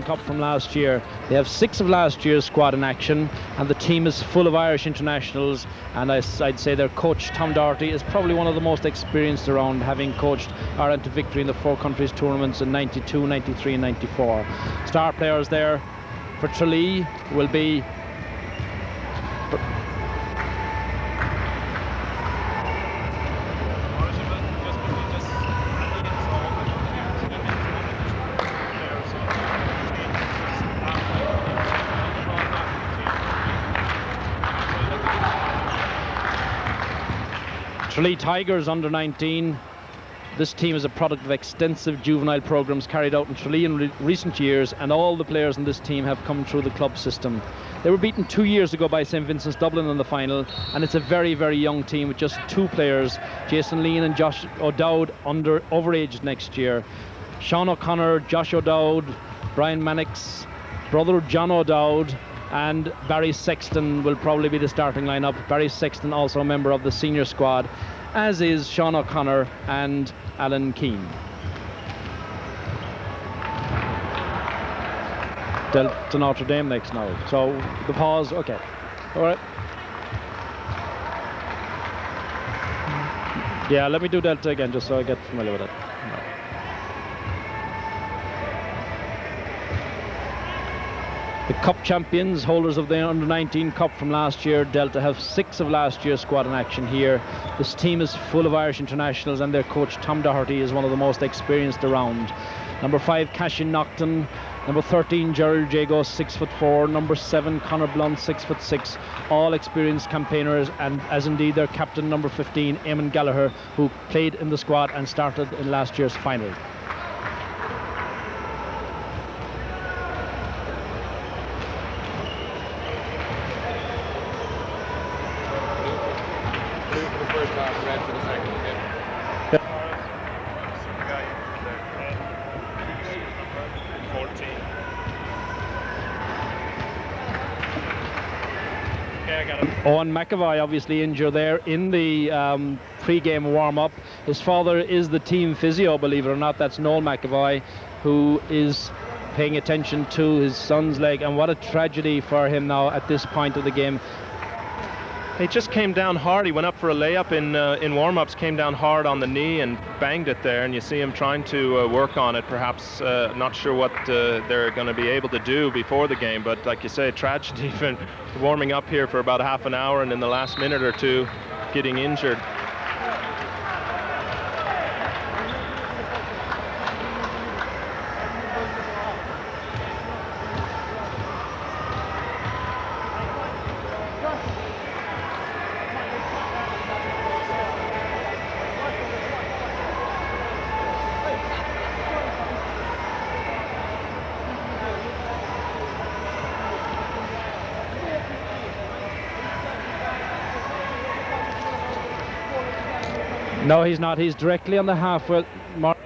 Cup from last year. They have 6 of last year's squad in action, and the team is full of Irish internationals, and I'd say their coach Tom Doherty is probably one of the most experienced around, having coached Ireland to victory in the 4 countries tournaments in 92, 93 and 94. Star players there for Tralee will be Tralee Tigers under 19. This team is a product of extensive juvenile programs carried out in Tralee in recent years, and all the players in this team have come through the club system. They were beaten 2 years ago by St Vincent's Dublin in the final, and it's a very, very young team with just 2 players, Jason Lean and Josh O'Dowd, overaged next year. Sean O'Connor, Josh O'Dowd, Brian Mannix, brother John O'Dowd, and Barry Sexton will probably be the starting lineup. Barry Sexton also a member of the senior squad, as is Sean O'Connor and Alan Keane. Delta Notre Dame next now. So the pause, okay. All right. Yeah, let me do Delta again just so I get familiar with it. The Cup champions, holders of the Under-19 Cup from last year, Delta, have 6 of last year's squad in action here. This team is full of Irish internationals, and their coach Tom Doherty is one of the most experienced around. Number 5, Cashin Naughton. Number 13, Gerald Jago, 6'4". Number 7, Conor Blunt, 6'6". All experienced campaigners, and as indeed their captain, number 15, Eamon Gallagher, who played in the squad and started in last year's final. Owen Mcavoy obviously injured there in the pre-game warm-up. His father is the team physio, believe it or not. That's Noel Mcavoy, who is paying attention to his son's leg, and what a tragedy for him now at this point of the game. He just came down hard. He went up for a layup in warm-ups, came down hard on the knee and banged it there, and you see him trying to work on it, perhaps not sure what they're going to be able to do before the game, but like you say, tragedy for warming up here for about half an hour and in the last minute or two getting injured. No, he's not. He's directly on the halfway mark.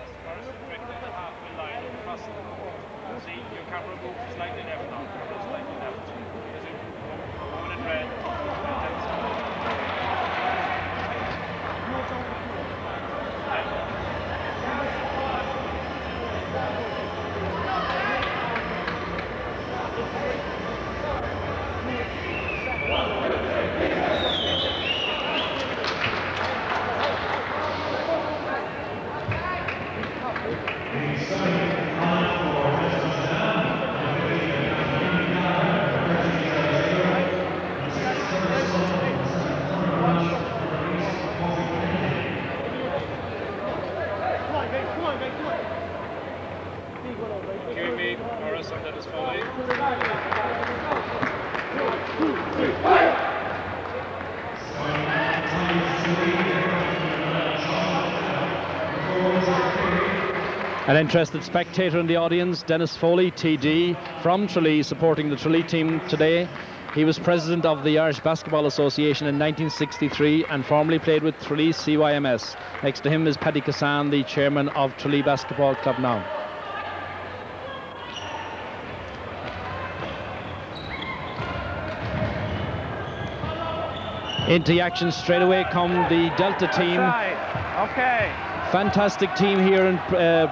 An interested spectator in the audience, Dennis Foley, TD, from Tralee, supporting the Tralee team today. He was president of the Irish Basketball Association in 1963 and formerly played with Tralee CYMS. Next to him is Paddy Cassan, the chairman of Tralee Basketball Club now. Into the action straight away come the Delta team. Okay. Fantastic team here in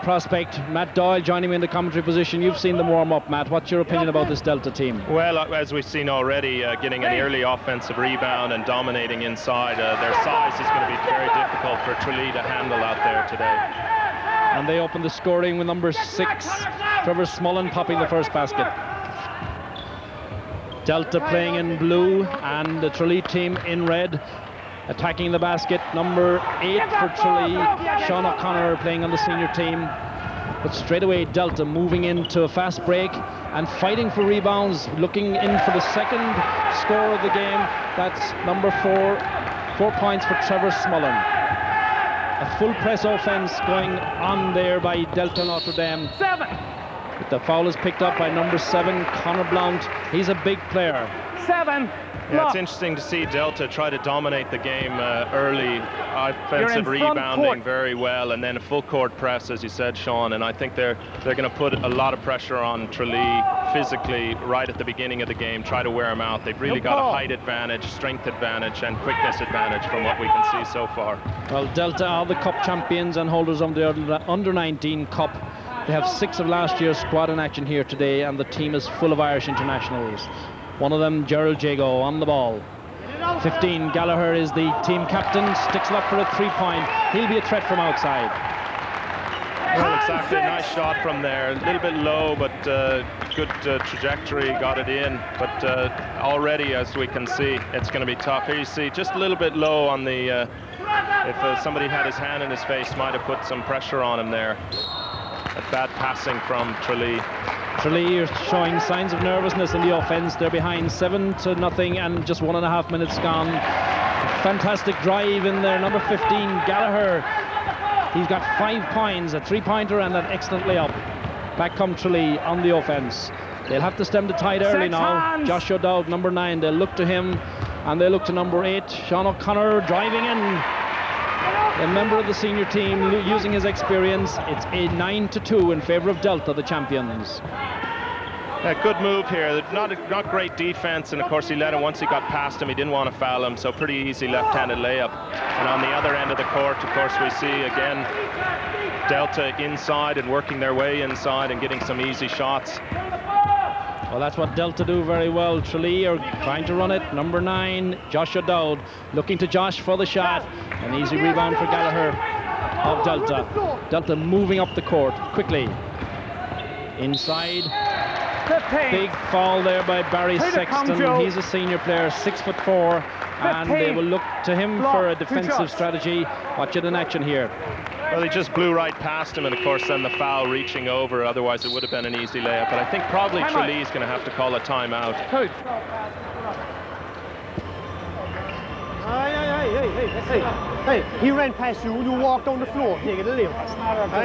Prospect. Matt Doyle joining me in the commentary position. You've seen them warm up, Matt. What's your opinion about this Delta team? Well, as we've seen already, getting an early offensive rebound and dominating inside, their size is going to be very difficult for Tralee to handle out there today. And they open the scoring with number 6, Trevor Smullen, popping the first basket. Delta playing in blue and the Tralee team in red. Attacking the basket, number 8 for Tralee, Sean O'Connor playing on the senior team. But straight away Delta moving into a fast break and fighting for rebounds, looking in for the second score of the game. That's number 4 points for Trevor Smullen. A full press offense going on there by Delta Notre Dame. 7. But the foul is picked up by number 7, Conor Blount. He's a big player. 7. Yeah, it's interesting to see Delta try to dominate the game early, offensive rebounding very well, and then a full court press, as you said, Sean. And I think they're going to put a lot of pressure on Tralee physically right at the beginning of the game, try to wear them out. They've really got a height advantage, strength advantage, and quickness advantage from what we can see so far. Well, Delta are the cup champions and holders of the under-19 cup. They have 6 of last year's squad in action here today, and the team is full of Irish internationals. One of them, Gerald Jago, on the ball. 15, Gallagher is the team captain, sticks it up for a 3-point. He'll be a threat from outside. Well, exactly, nice shot from there. A little bit low, but good trajectory, got it in. But already, as we can see, it's going to be tough. Here you see just a little bit low on the, if somebody had his hand in his face, might have put some pressure on him there. A bad passing from Tralee. Tralee are showing signs of nervousness in the offense. They're behind 7-0 and just 1.5 minutes gone. Fantastic drive in there. Number 15, Gallagher. He's got 5 points, a 3-pointer and an excellent layup. Back come Tralee on the offense. They'll have to stem the tide early now. Josh O'Dowd, number 9. They'll look to him and they look to number 8. Sean O'Connor driving in. A member of the senior team using his experience. It's a 9-2 in favor of Delta, the champions. A good move here. Not great defense, and of course he let him. Once he got past him, he didn't want to foul him, so pretty easy left-handed layup. And on the other end of the court, of course, we see again Delta inside and working their way inside and getting some easy shots. Well, that's what Delta do very well. Tralee are trying to run it. Number 9, Josh O'Dowd, looking to Josh for the shot. An easy rebound for Gallagher of Delta. Delta moving up the court quickly. Inside. Big foul there by Barry Sexton. He's a senior player, 6'4", and they will look to him for a defensive strategy. Watch it in action here. Well, he just blew right past him, and of course then the foul reaching over. Otherwise it would have been an easy layup. But I think probably Tralee's going to have to call a timeout. Hey, he ran past you, you walked on the floor.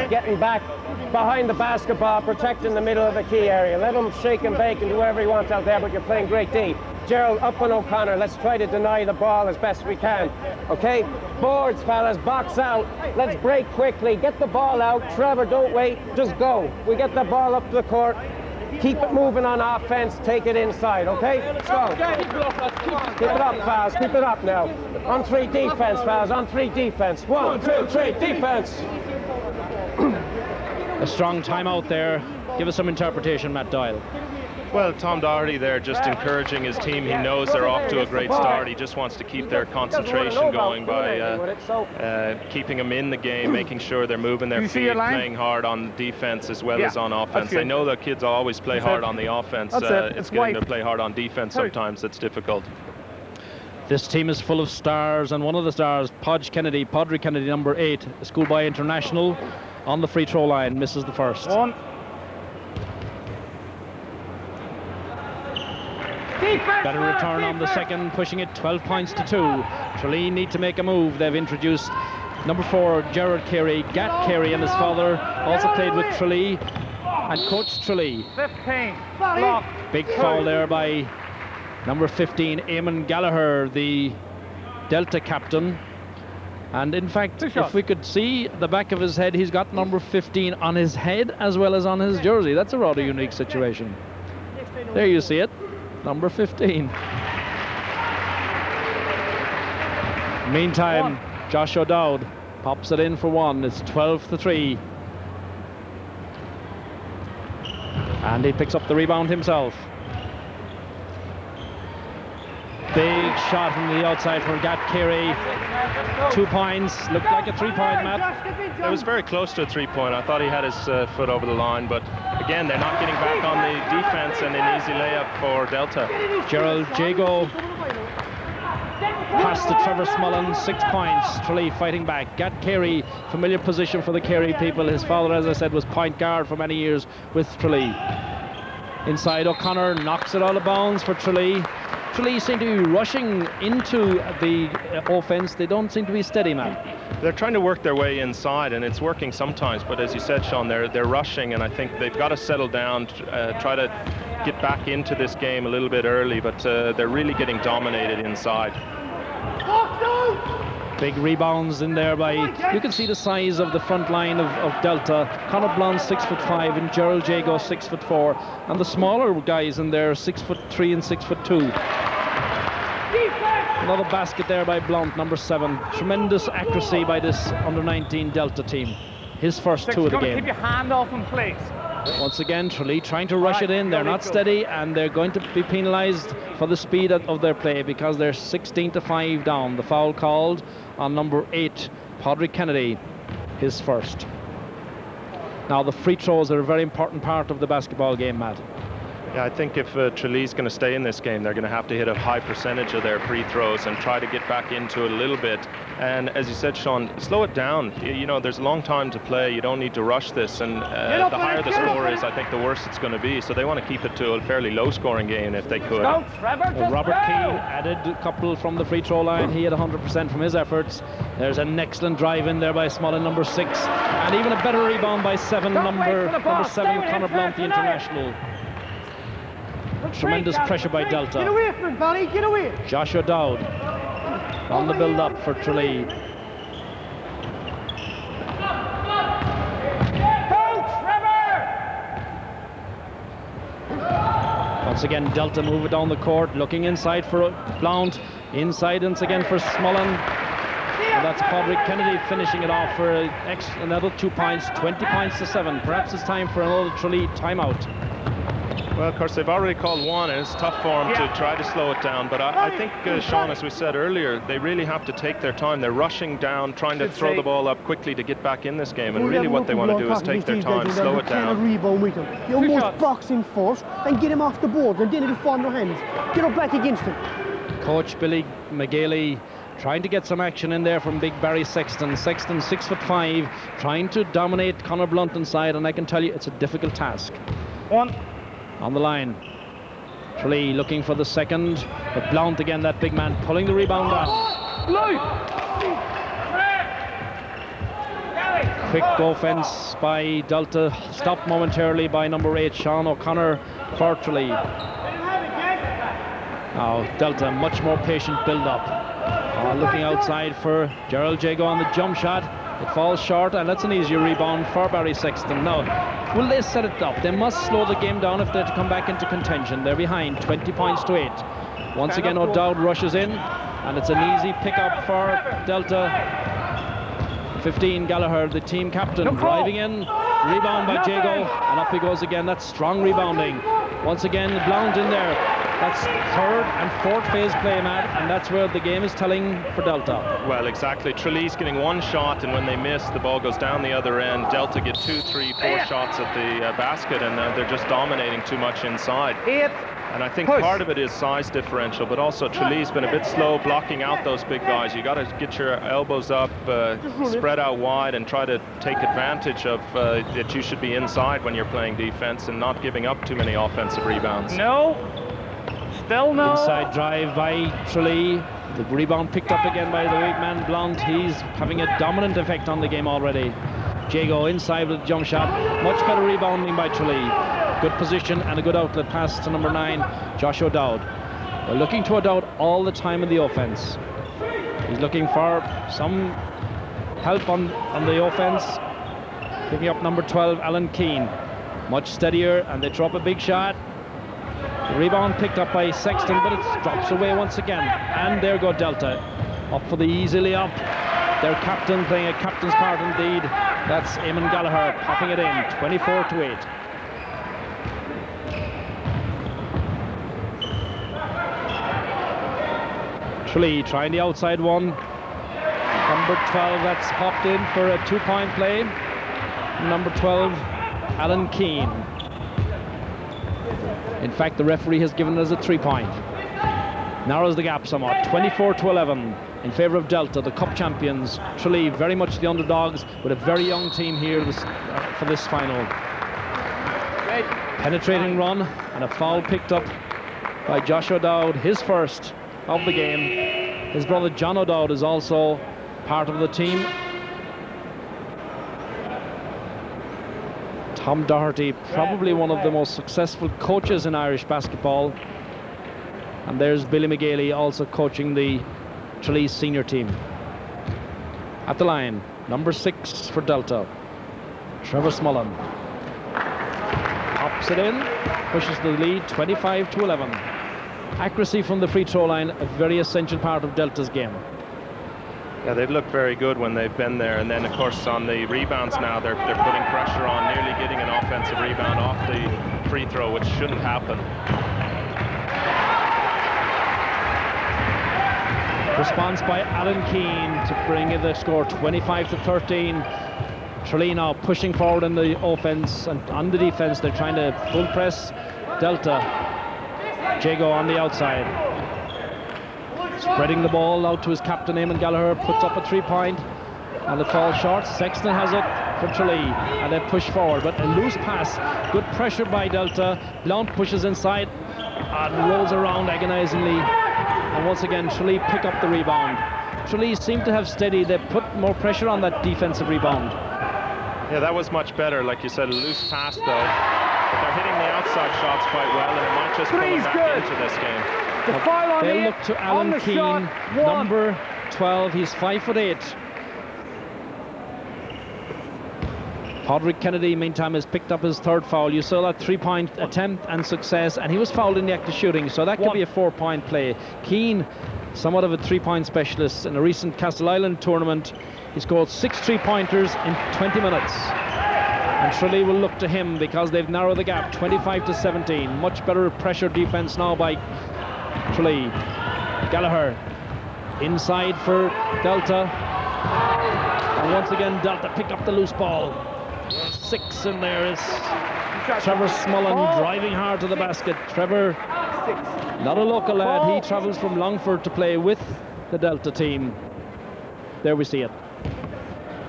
Getting back behind the basketball, protecting the middle of the key area. Let him shake and bake and do whatever he wants out there, but you're playing great D. Gerald, up on O'Connor. Let's try to deny the ball as best we can. Okay? Boards, fellas, box out. Let's break quickly. Get the ball out. Trevor, don't wait. Just go. We get the ball up to the court. Keep it moving on offense. Take it inside, okay? Let's go. Keep it up, fellas. Keep it up now. On 3 defense, fellas. On 3 defense. 1, 2, 3, defense. A strong timeout there. Give us some interpretation, Matt Doyle. Well, Tom Doherty there just encouraging his team. He knows they're off to a great start. He just wants to keep their concentration going by keeping them in the game, making sure they're moving their feet, playing hard on defense as well as on offense. They know that kids always play hard on the offense. It's getting to play hard on defense sometimes that's difficult. This team is full of stars, and one of the stars, Podri Kennedy, number 8, a schoolboy international, on the free throw line, misses the first. Better return on the second, pushing it 12 points to 2. Tralee need to make a move. They've introduced number 4, Gerard Kerry. Gat Kerry and his father also played with Tralee and coached Tralee. 15. Big foul there by number 15, Eamon Gallagher, the Delta captain. And in fact, if we could see the back of his head, he's got number 15 on his head as well as on his jersey. That's a rather unique situation. There you see it. Number 15. Meantime, Josh O'Dowd pops it in for one. It's 12-3. And he picks up the rebound himself. Big shot from the outside from Kerry. 2 points. Looked like a 3-point, Matt. It was very close to a 3-point. I thought he had his foot over the line, but again, they're not getting back on the defense, and an easy layup for Delta. Gerald Jago pass to Trevor Smullen, 6 points. Tralee fighting back. Kerry, familiar position for the Kerry people. His father, as I said, was point guard for many years with Tralee. Inside, O'Connor knocks it out of bounds for Tralee. Tralee seem to be rushing into the offense. They don't seem to be steady, man. They're trying to work their way inside, and it's working sometimes, but as you said, Sean, they're rushing, and I think they've got to settle down, try to get back into this game a little bit early, but they're really getting dominated inside. Big rebounds in there by, you can see the size of the front line of Delta. Conor Blount 6'5" and Gerald Jago 6'4", and the smaller guys in there 6'3" and 6'2". Another basket there by Blount, number 7. Tremendous accuracy by this under-19 Delta team. His first 2 of the game. Keep your hand off him, please. Once again, Tralee trying to rush it in. They're not steady, and they're going to be penalised for the speed of their play because they're 16-5 down. The foul called on number 8, Padraig Kennedy, his first. Now, the free throws are a very important part of the basketball game, Matt. Yeah, I think if Tralee's going to stay in this game, they're going to have to hit a high percentage of their free throws and try to get back into it a little bit. And as you said, Sean, slow it down. You know, there's a long time to play. You don't need to rush this. And the higher the score is, I think the worse it's going to be. So they want to keep it to a fairly low-scoring game if they could. Well, Robert Keane added a couple from the free throw line. He had 100% from his efforts. There's an excellent drive in there by Smullen, number 6. And even a better rebound by 7, number 7, Conor Blount, the international. Tremendous pressure by Delta. Get away from him, Barry, get away. Josh O'Dowd on the build-up for Tralee. Once again, Delta move it down the court, looking inside for Blount. Inside once again for Smullen. And that's Padraig Kennedy finishing it off for another 2 points, 20 points to 7. Perhaps it's time for another Tralee timeout. Well, of course, they've already called one, and it's tough for them to try to slow it down. But I think, Sean, as we said earlier, they really have to take their time. They're rushing down, trying to throw the ball up quickly to get back in this game. And really what they want to do is take their time, slow it down. You almost box him first and get him off the board, and then it'll fall in their hands. Get up back against him. Coach Billy McGailey trying to get some action in there from big Barry Sexton. Sexton 6'5", trying to dominate Conor Blount inside, and I can tell you it's a difficult task. On the line, Tralee looking for the second, but Blount again, that big man, pulling the rebound down. Quick offense by Delta, stopped momentarily by number 8, Sean O'Connor for Tralee. Now Delta, much more patient build-up. Looking outside for Gerald Jago on the jump shot. It falls short, and that's an easier rebound for Barry Sexton. Now, will they set it up? They must slow the game down if they're to come back into contention. They're behind, 20 points to 8. Once again, O'Dowd rushes in, and it's an easy pickup for Delta. 15, Gallagher, the team captain, driving in. Rebound by Jago, and up he goes again. That's strong rebounding. Once again, Blount in there. That's third and fourth phase play, Matt, and that's where the game is telling for Delta. Well, exactly. Tralee's getting one shot, and when they miss, the ball goes down the other end. Delta get 2, 3, 4 shots at the basket, and they're just dominating too much inside. And I think part of it is size differential, but also Tralee's been a bit slow blocking out those big guys. You got to get your elbows up, spread out wide, and try to take advantage of that you should be inside when you're playing defense and not giving up too many offensive rebounds. Still no. Inside drive by Tralee. The rebound picked up again by the weak man Blount. He's having a dominant effect on the game already. Jago inside with the jump shot. Much better rebounding by Tralee. Good position and a good outlet pass to number 9, Josh O'Dowd. They're looking to O'Dowd all the time in the offense. He's looking for some help on the offense. Picking up number 12, Alan Keane. Much steadier, and they drop a big shot. The rebound picked up by Sexton, but it drops away once again. And there go Delta. Up for the easy layup. Their captain playing a captain's part indeed. That's Eamon Gallagher popping it in, 24-8. Tralee trying the outside one. Number 12, that's popped in for a 2-point play. Number 12, Alan Keane. In fact, the referee has given us a 3-point. Narrows the gap somewhat, 24-11 in favour of Delta, the cup champions. Tralee very much the underdogs with a very young team here for this final. Penetrating run and a foul picked up by Josh O'Dowd, his first of the game. His brother John O'Dowd is also part of the team. Tom Doherty, probably one of the most successful coaches in Irish basketball. And there's Billy McGailey also coaching the Tralee senior team. At the line, number 6 for Delta, Trevor Smullen. Pops it in, pushes the lead 25-11. Accuracy from the free throw line, a very essential part of Delta's game. Yeah, they've looked very good when they've been there, and then of course on the rebounds now they're putting pressure on, nearly getting an offensive rebound off the free throw, which shouldn't happen. Response by Alan Keane to bring in the score 25-13. Tralee now pushing forward in the offense, and on the defense they're trying to full press Delta. Jago on the outside, spreading the ball out to his captain Eamon Gallagher, puts up a 3-point and it falls short. Sexton has it for Tralee and they push forward, but a loose pass, good pressure by Delta. Blount pushes inside and rolls around agonizingly, and once again Tralee pick up the rebound. Tralee seem to have steadied, they put more pressure on that defensive rebound. Yeah, that was much better, like you said, a loose pass though. But they're hitting the outside shots quite well, and it might just pull them back into this game. The foul on They'll look to Alan Keane, number 12. He's 5'8". Podrick Kennedy, meantime, has picked up his 3rd foul. You saw that 3-point attempt and success, and he was fouled in the act of shooting, so that could be a 4-point play. Keane, somewhat of a 3-point specialist in a recent Castle Island tournament. He scored 6 3-pointers in 20 minutes. And Tralee will look to him because they've narrowed the gap, 25-17. Much better pressure defense now by Tralee. Gallagher inside for Delta. And once again, Delta pick up the loose ball. 6 in there is Trevor Smullen driving hard to the basket. Trevor, not a local lad. He travels from Longford to play with the Delta team. There we see it.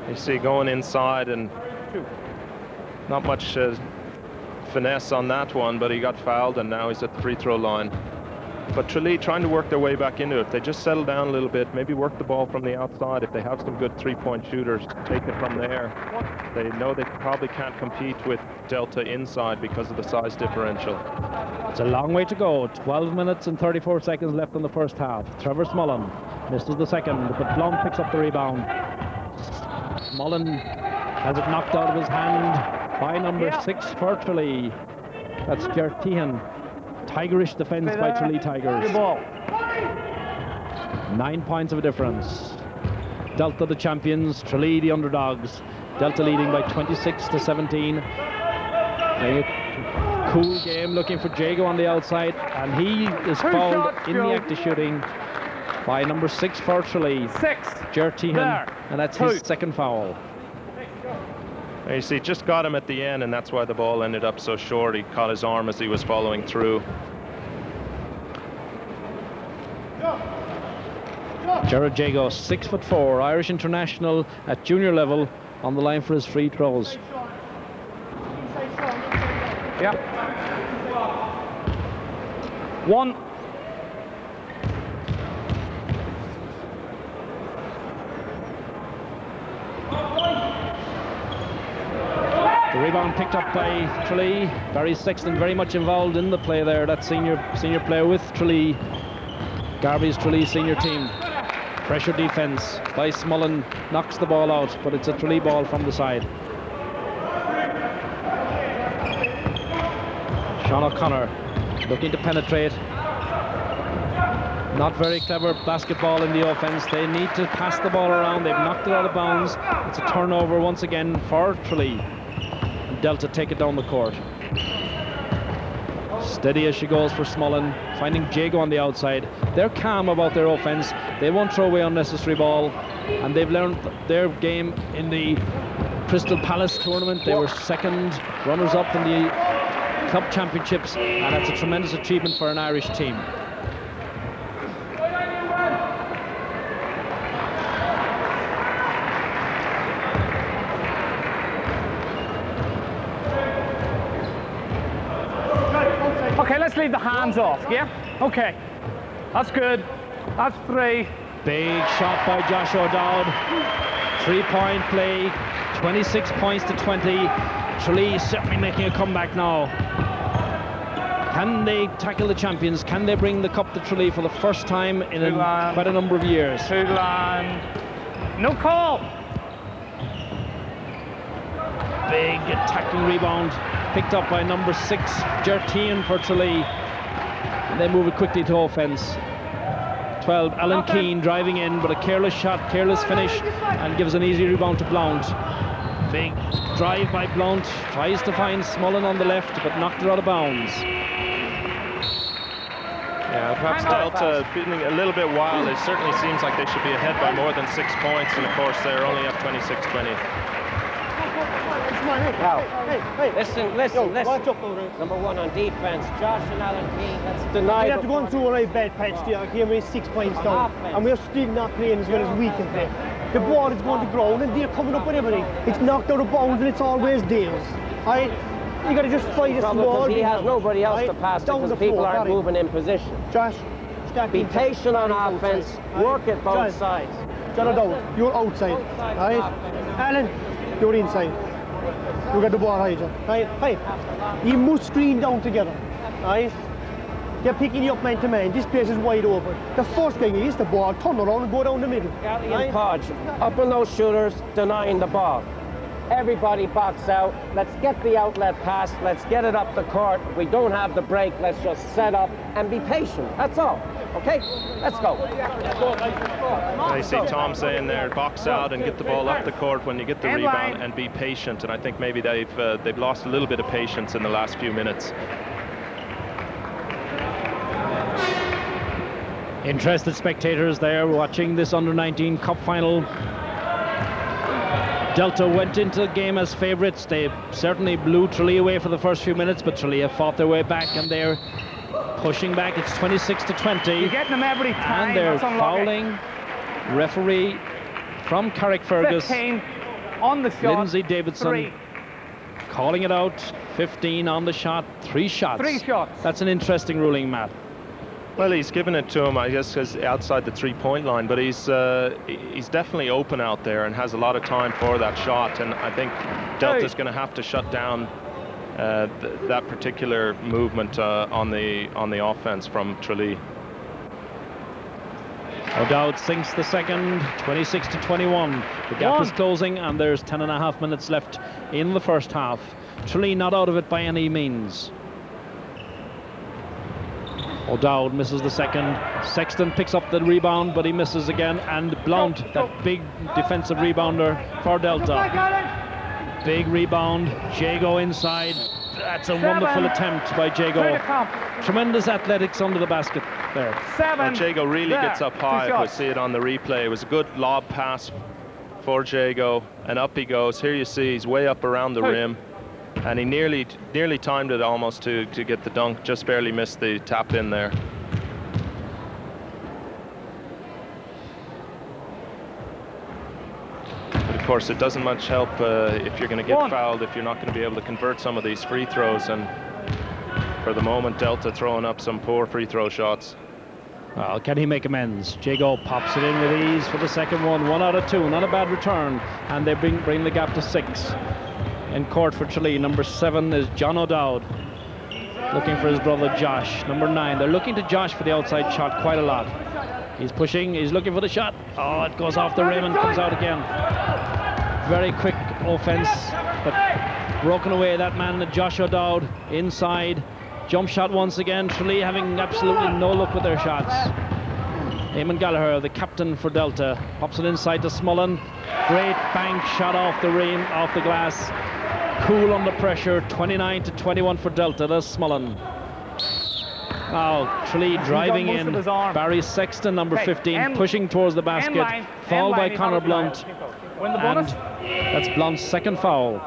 You see going inside, and not much finesse on that one, but he got fouled and now he's at the free throw line. But Tralee trying to work their way back into it. If they just settle down a little bit, maybe work the ball from the outside. If they have some good 3-point shooters, take it from there. They know they probably can't compete with Delta inside because of the size differential. It's a long way to go. 12 minutes and 34 seconds left in the first half. Trevor Smullen misses the second, but Blount picks up the rebound. Smullen has it knocked out of his hand by number 6 for Tralee. That's Gert Tehan. Tigerish defense by Tralee Tigers. 9 points of a difference. Delta the champions, Tralee the underdogs. Delta leading by 26-17. A cool game looking for Jago on the outside, and he is fouled in the act of shooting by number 6 for Tralee. 6. Gert Tehan, and that's his 2nd foul. You see, just got him at the end, and that's why the ball ended up so short. He caught his arm as he was following through. Jared Jago, 6'4", Irish international at junior level, on the line for his free throws. Yep. 1. The rebound picked up by Tralee. Barry Sexton very much involved in the play there. That senior player with Tralee. Garvey's Tralee senior team. Pressure defense by Smullen, knocks the ball out, but it's a Tralee ball from the side. Sean O'Connor looking to penetrate. Not very clever basketball in the offense. They need to pass the ball around. They've knocked it out of bounds. It's a turnover once again for Tralee. Delta take it down the court. Steady as she goes for Smullen, finding Jago on the outside. They're calm about their offense. They won't throw away unnecessary ball, and they've learned their game in the Crystal Palace tournament. They were second runners-up in the club championships, and that's a tremendous achievement for an Irish team. Okay, let's leave the hands off, yeah? Okay, that's good. That's 3. Big shot by Josh O'Dowd. 3-point play, 26 points to 20. Tralee certainly making a comeback now. Can they tackle the champions? Can they bring the cup to Tralee for the first time in quite a number of years? To land. No call. Big attacking rebound, picked up by number 6, Gertine for Tralee. And they move it quickly to offense. 12, Alan Keane driving in, but a careless shot, careless finish, and gives an easy rebound to Blount. Big drive by Blount, tries to find Smullen on the left, but knocked it out of bounds. Yeah, perhaps Delta being a little bit wild. It certainly seems like they should be ahead by more than 6 points, and of course they're only up 26-20. Now, listen. Watch up over there. Number 1 on defense, Josh and Alan Keane. Let's deny. We have to go through a right bad patch there. Here we're 6 points down, and we're still not playing as well as we can play. The ball is going to ground, and they're coming up with everything. It's knocked out of bounds, and it's always theirs. Right? You got to just fight a small. He has nobody else to pass because people aren't moving in position. Josh, be patient on offense. Work at both sides. John O'Dowd, you're outside. Right? Alan, you're inside. You got the ball right, John. Right? You must screen down together. Right? They're picking you up man to man. This place is wide open. The first thing is the ball, turn around and go down the middle. Right? Podge, up on those shooters, denying the ball. Everybody box out. Let's get the outlet pass. Let's get it up the court. If we don't have the break, let's just set up and be patient. That's all. Okay? Let's go. I see Tom saying there, box out and get the ball up the court when you get the rebound and be patient. And I think maybe they've lost a little bit of patience in the last few minutes. Interested spectators there watching this under-19 cup final. Delta went into the game as favourites. They certainly blew Tralee away for the first few minutes, but Tralee have fought their way back, and they're pushing back. It's 26-20. You're getting them every time. And they're fouling. Referee from Carrickfergus, 15 on the shot. Lindsay Davidson, 3. calling it out. 15 on the shot. 3 shots. 3 shots. That's an interesting ruling, Matt. Well, he's given it to him, I guess, because outside the 3-point line, but he's definitely open out there and has a lot of time for that shot, and I think Delta's going to have to shut down that particular movement on the offense from Tralee. O'Dowd sinks the second, 26-21. The gap is closing, and there's 10.5 minutes left in the first half. Tralee not out of it by any means. O'Dowd misses the second. Sexton picks up the rebound, but he misses again. And Blount, that big defensive rebounder for Delta. Big rebound. Jago inside. That's a wonderful attempt by Jago. Tremendous athletics under the basket there. Jago really gets up high. We see it on the replay. It was a good lob pass for Jago, and up he goes. Here you see he's way up around the rim. And he nearly timed it almost to get the dunk, just barely missed the tap in there. But of course, it doesn't much help if you're going to get fouled, if you're not going to be able to convert some of these free throws. And for the moment, Delta throwing up some poor free throw shots. Well, can he make amends? Jago pops it in with ease for the second one. 1 out of 2, not a bad return. And they bring the gap to 6. In court for Tralee, number 7 is John O'Dowd, looking for his brother Josh. Number 9, they're looking to Josh for the outside shot quite a lot. He's pushing, he's looking for the shot. Oh, it goes off the rim and comes out again. Very quick offense, but broken away. That man, Josh O'Dowd, inside. Jump shot once again. Tralee having absolutely no luck with their shots. Eamon Gallagher, the captain for Delta, pops it inside to Smullen. Great bank shot off the glass. Cool under pressure. 29-21 for Delta. That's Smullen. Now Tralee driving in. Barry Sexton, number 15, pushing towards the basket. Foul by Conor Blunt. And that's Blunt's second foul.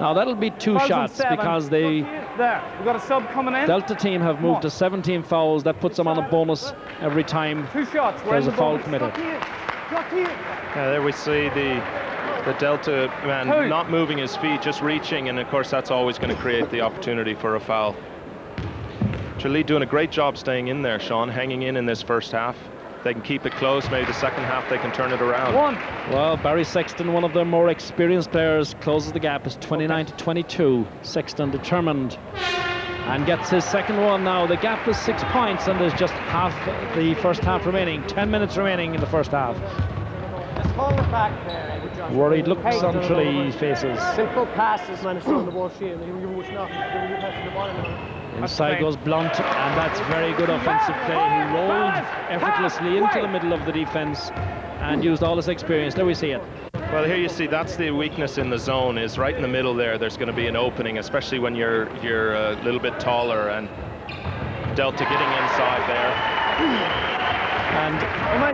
Now that'll be 2 shots because they there. We've got a sub coming in. Delta team have moved to 17 fouls. That puts them on a bonus every time 2 shots. There's a foul committed. Yeah, there we see the Delta man not moving his feet, just reaching, and of course that's always going to create the opportunity for a foul. Tralee doing a great job staying in there, Sean, hanging in this first half. They can keep it close. Maybe the second half they can turn it around. Well, Barry Sexton, one of their more experienced players, closes the gap. It's 29-22. Sexton determined and gets his second one now. The gap is 6 points and there's just half the first half remaining. 10 minutes remaining in the first half. Just hold it back there. Worried looks on Tralee's faces. Simple passes. Inside goes Blunt, and that's very good offensive play. He rolled effortlessly into the middle of the defense and used all his experience. There we see it. Well, here you see that's the weakness in the zone, is right in the middle there. There's going to be an opening, especially when you're a little bit taller, and Delta getting inside there. And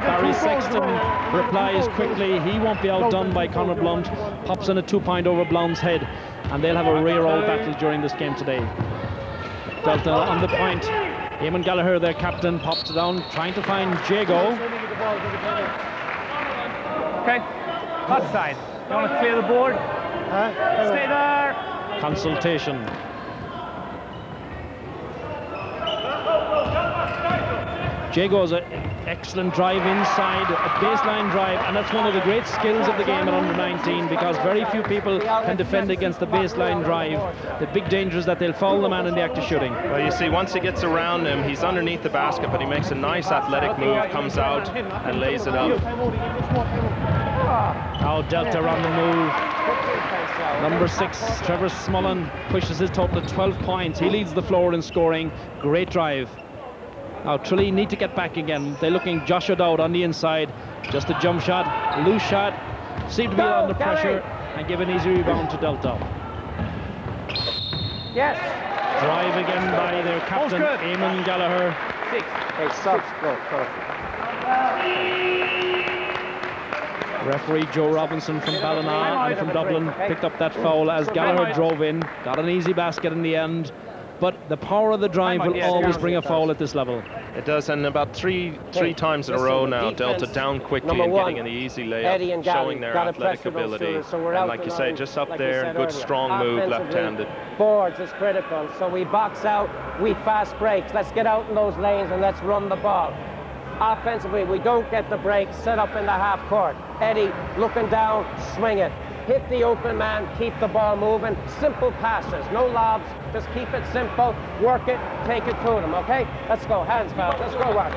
Barry Sexton replies quickly. He won't be outdone by Conor Blunt. Pops in a 2-point over Blunt's head, and they'll have a rear roll battle during this game today. Delta on the point. Eamon Gallagher, their captain, pops it down, trying to find Jago. Okay, hot side. You want to clear the board? Stay there. Consultation. Jago's an excellent drive inside, a baseline drive, and that's one of the great skills of the game at under 19, because very few people can defend against the baseline drive. The big danger is that they'll foul the man in the act of shooting. Well, you see, once he gets around him, he's underneath the basket, but he makes a nice athletic move, comes out and lays it up. Now Delta on the move. Number 6, Trevor Smullen, pushes his total to 12 points. He leads the floor in scoring. Great drive. Now Tralee need to get back again. They're looking Josh O'Dowd on the inside. Just a jump shot, loose shot. Seem to be under pressure and give an easy rebound to Delta. Yes. Drive again by their captain, Eamon Gallagher. 6. Hey, subs. Go. Referee Joe Robinson from Ballina and from Dublin picked up that foul as Gallagher drove in. Got an easy basket in the end. But the power of the drive will always bring a foul at this level. It does, and about three times in a row now, Delta down quickly and getting an easy layup, showing their athletic ability. And like you say, just up there, good strong move, left-handed. Boards is critical, so we box out, we fast breaks. Let's get out in those lanes and let's run the ball. Offensively, we don't get the break, set up in the half court. Eddie looking down, swing it. Hit the open man, keep the ball moving. Simple passes, no lobs, just keep it simple, work it, take it to them, okay? Let's go, hands foul, let's go work.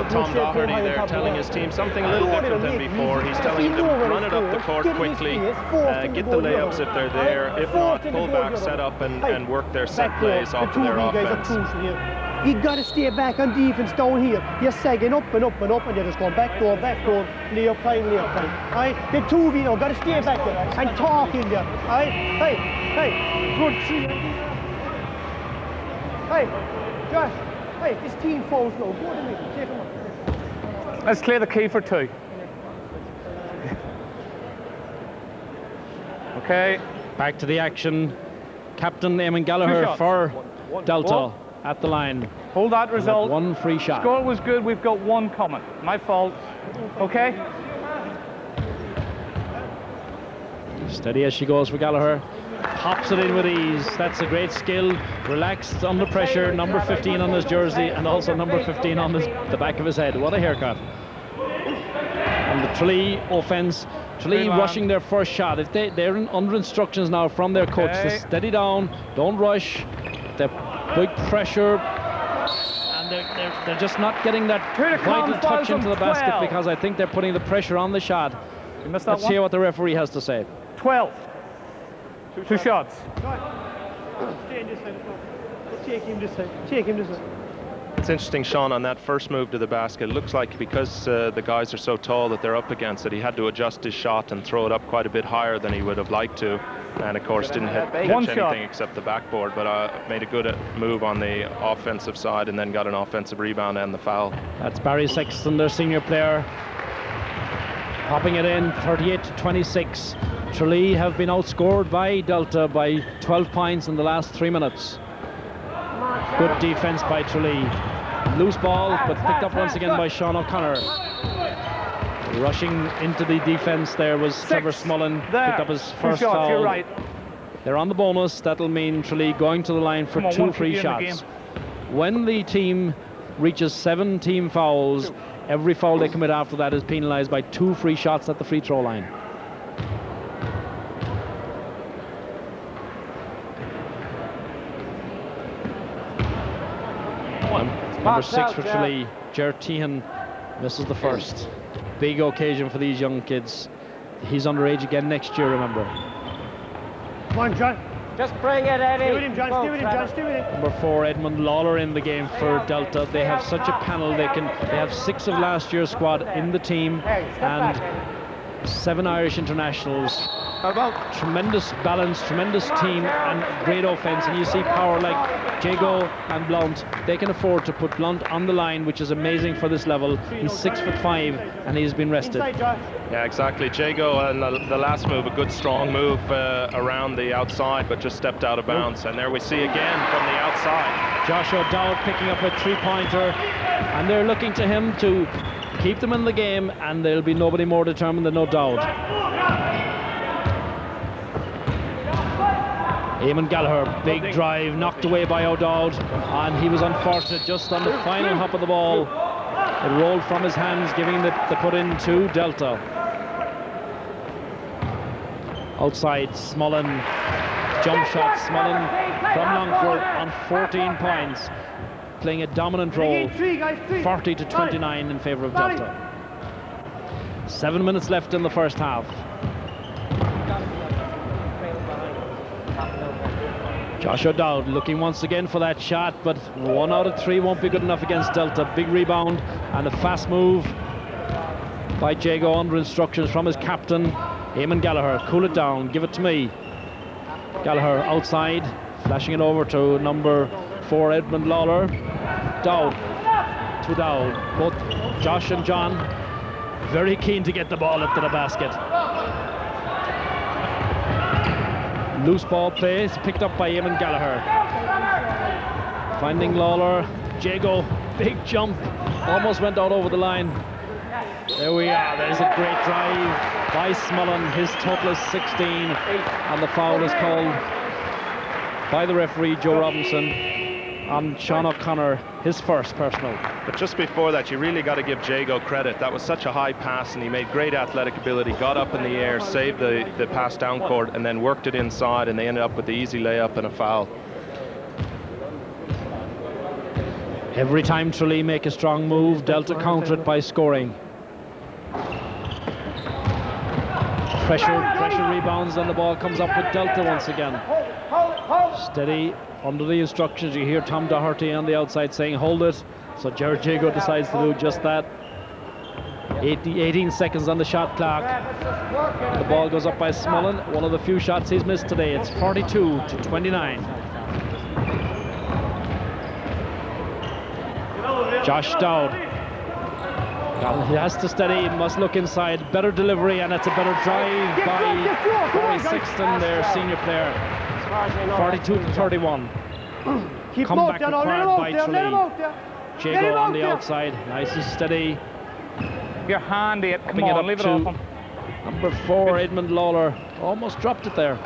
Tom Doherty there telling his team something a little different than before. He's telling them to run it up the court quickly, get the layups if they're there. If not, pull back, set up, and work their set plays off of their offense. You got to stay back on defense down here. You're sagging up and up and up, and you're just going back door, layup time. Right? The 2v now, got to stay back there and talk in there. Right? Hey, good. Hey, Josh. Hey, this team falls now. Go to me. Take him up. Let's clear the key for 2. Okay. Back to the action. Captain Eamon Gallagher for Delta at the line. Hold that result. One free shot. Score was good. We've got 1 coming. My fault. Okay. Steady as she goes for Gallagher. Pops it in with ease. That's a great skill. Relaxed under pressure. Number 15 on his jersey, and also number 15 on the back of his head. What a haircut. And the Tralee offense. Tralee rushing their first shot. If they're under instructions now from their coach to steady down, don't rush. They're big pressure, and they're just not getting that vital touch into the basket, because I think they're putting the pressure on the shot. Let's hear what the referee has to say. 12. 2 shots. Stay in this side. Take him this side. Take him this side. It's interesting, Sean, on that first move to the basket, it looks like because the guys are so tall that they're up against it, he had to adjust his shot and throw it up quite a bit higher than he would have liked to, and of course didn't hit anything except the backboard, but made a good move on the offensive side and then got an offensive rebound and the foul. That's Barry Sexton, their senior player, popping it in, 38-26. Tralee have been outscored by Delta by 12 points in the last 3 minutes. Good defense by Tralee. Loose ball, but picked up once again by Sean O'Connor. Rushing into the defense there was Trevor Smullen. Picked up his first foul. You're right. They're on the bonus. That'll mean Tralee going to the line for 2 free shots. When the team reaches 7 team fouls, every foul they commit after that is penalized by 2 free shots at the free throw line. Number 6 for Tralee, Jared Tehan, misses the first. Big occasion for these young kids. He's underage again next year, remember. Come on, John. Just bring it, Eddie. Stay with him, John. Stay with him, John. Stay with him. Number 4, Edmund Lawler in the game for Delta. They have such a panel. They have 6 of last year's squad in the team and 7 Irish internationals. Tremendous balance, tremendous team and great offense, and you see power like Jago and Blount. They can afford to put Blount on the line, which is amazing for this level. He's 6'5" and he's been rested. Yeah, exactly. Jago and the last move, a good strong move around the outside, but just stepped out of bounds. And there we see again from the outside. Josh O'Dowd picking up a 3-pointer, and they're looking to him to keep them in the game, and there'll be nobody more determined than O'Dowd. Eamon Gallagher, big drive, knocked away by O'Dowd, and he was unfortunate just on the final hop of the ball. It rolled from his hands, giving the put in to Delta. Outside, Smullen, jump shot, Smullen from Longford on 14 points, playing a dominant role, 40-29 in favour of Delta. 7 minutes left in the first half. Josh O'Dowd looking once again for that shot, but 1 out of 3 won't be good enough against Delta. Big rebound and a fast move by Jago under instructions from his captain, Eamon Gallagher. Cool it down, give it to me. Gallagher outside, flashing it over to number 4, Edmund Lawler. Dowd to Dowd. Both Josh and John very keen to get the ball into the basket. Loose ball plays, picked up by Eamon Gallagher. Finding Lawler, Jago, big jump, almost went out over the line. There we are, there's a great drive by Smullen. His total is 16, and the foul is called by the referee, Joe Robinson, on Sean O'Connor, his first personal. But just before that, you really got to give Jago credit. That was such a high pass, and he made great athletic ability, got up in the air, saved the pass down court, and then worked it inside, and they ended up with the easy layup and a foul. Every time Tralee make a strong move, Delta counter it by scoring. Pressure rebounds, and the ball comes up with Delta once again. Steady under the instructions. You hear Tom Doherty on the outside saying hold it, so Jared Jago decides to do just that. 18 seconds on the shot clock. The ball goes up by Smullen, one of the few shots he's missed today. It's 42-29. Josh Dowd, he has to steady, must look inside, better delivery, and it's a better drive by Barry Sexton, their senior player. 42-31. Comeback required by Tralee. Jago on the outside, nice and steady. You're handy, come on, leave it open. Number 4, Edmund Lawler, almost dropped it there.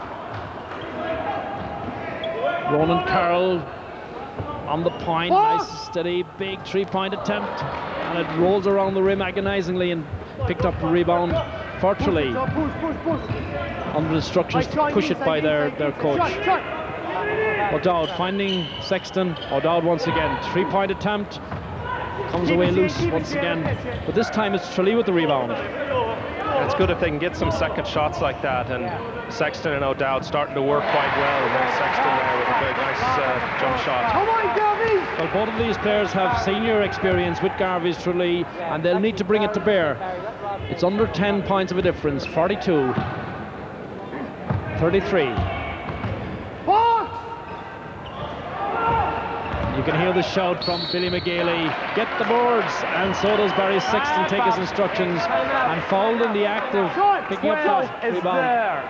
Ronan Carroll on the point, nice and steady, big 3-point attempt, and it rolls around the rim agonizingly and picked up a rebound for Tralee. Under instructions to push it by their coach. O'Dowd finding Sexton. O'Dowd once again, 3-point attempt, comes away loose once again, but this time it's Tralee with the rebound. It's good if they can get some second shots like that, and Sexton and O'Dowd starting to work quite well, and then Sexton there with a big nice jump shot. Come on, Garvey! Well, both of these players have senior experience with Garvey's Tralee, and they'll need to bring it to bear. It's under 10 points of a difference, 42, 33. You can hear the shout from Billy McGailey, get the boards, and so does Barry Sexton take his instructions, and fouled in the act of picking up that rebound.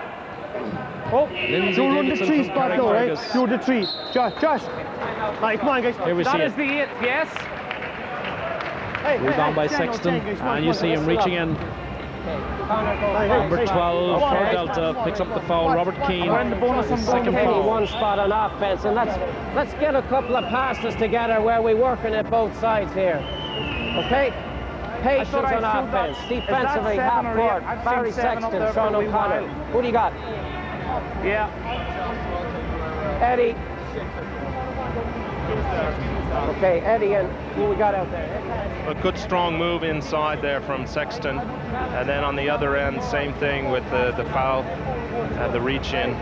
Oh, Lindsay do run the Davidson tree from spot now, right? Carrickfergus. Do the tree. Josh. Right, come on, guys. Here we see That it. is the 8th, yes. Rebound by Sexton, and you see him reaching in. Number 12 for Delta picks up the foul. Robert Keane, his second foul. One spot on offense, and let's get a couple of passes together where we're working at both sides here. Okay? Patience on offense. Defensively, half court. Barry Sexton, Sean O'Connor. Who do you got? Yeah. Eddie. Okay, Eddie, and who we got out there? A good strong move inside there from Sexton, and then on the other end, same thing with the foul and the reach in,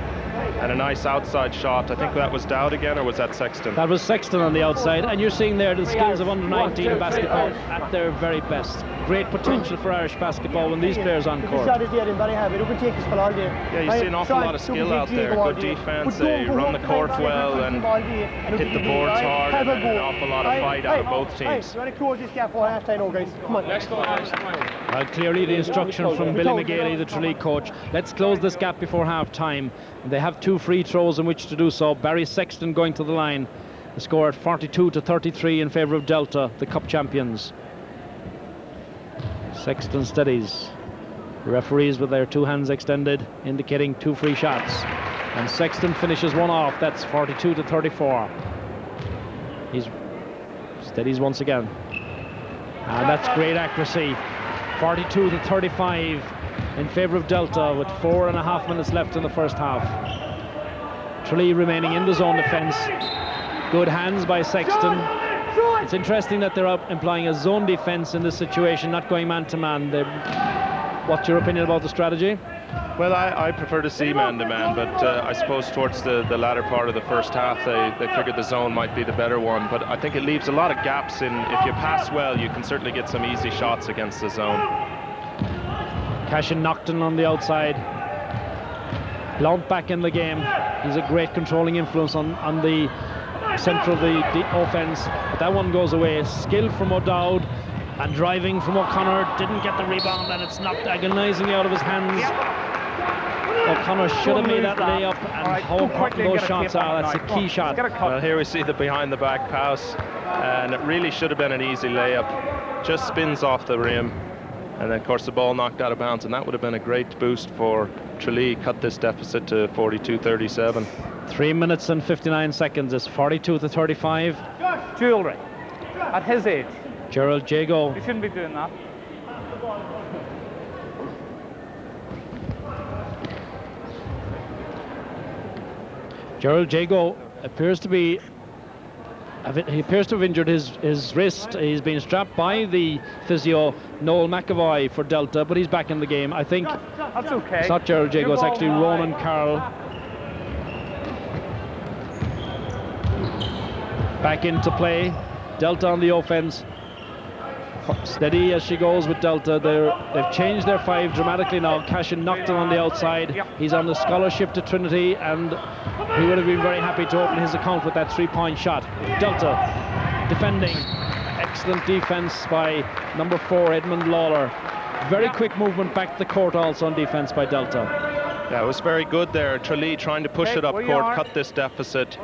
and a nice outside shot. I think that was Dowd again, or was that Sexton? That was Sexton on the outside, and you're seeing there the skills of under-19 basketball at their very best. Great potential for Irish basketball when these players on court. Shot is there in very heavy. You can take this for all day. Yeah, you see an awful lot of skill out there. Good defense, they run the court well and hit the boards hard, and an awful lot of fight out of both teams. You want to close this gap for half-time now, guys? Come on. Well, clearly the instruction from Billy McGailey, the Tralee coach. Let's close this gap before half-time. They have 2 free throws in which to do so. Barry Sexton going to the line. The score at 42-33 in favour of Delta, the Cup champions. Sexton steadies. The referees with their 2 hands extended, indicating 2 free shots. And Sexton finishes one off. That's 42-34. He steadies once again. And that's great accuracy. 42-35 in favour of Delta with 4.5 minutes left in the first half. Tralee remaining in the zone defence. Good hands by Sexton. It's interesting that they're employing a zone defence in this situation, not going man-to-man. What's your opinion about the strategy? Well, I prefer to see man-to-man, but I suppose towards the latter part of the first half, they figured the zone might be the better one. But I think it leaves a lot of gaps in. If you pass well, you can certainly get some easy shots against the zone. Cashin Nocton on the outside. Blount back in the game. He's a great controlling influence on the centre of the offence. But that one goes away. Skill from O'Dowd and driving from O'Connor. Didn't get the rebound, and it's knocked agonisingly out of his hands. O'Connor should have made that layup, and how important those shots are. That's a key shot. Well, here we see the behind-the-back pass, and it really should have been an easy layup. Just spins off the rim, and then of course the ball knocked out of bounds, and that would have been a great boost for Tralee. Cut this deficit to 42-37. 3 minutes and 59 seconds. It's 42-35. Jewelry. At his age. Gerald Jago. He shouldn't be doing that. Gerald Jago appears to be. He appears to have injured his wrist. He's been strapped by the physio Owen McAvoy for Delta, but he's back in the game. I think that's okay. It's not Gerald Jago, it's actually Ronan Carroll. Back into play. Delta on the offense. Steady as she goes with Delta. They've changed their 5 dramatically now. Cashin Nocton on the outside. He's on the scholarship to Trinity, and he would have been very happy to open his account with that 3-point shot. Delta defending. Excellent defense by number 4, Edmund Lawler. Very quick movement back to the court also on defense by Delta. Yeah, it was very good there. Tralee trying to push it up court, cut this deficit.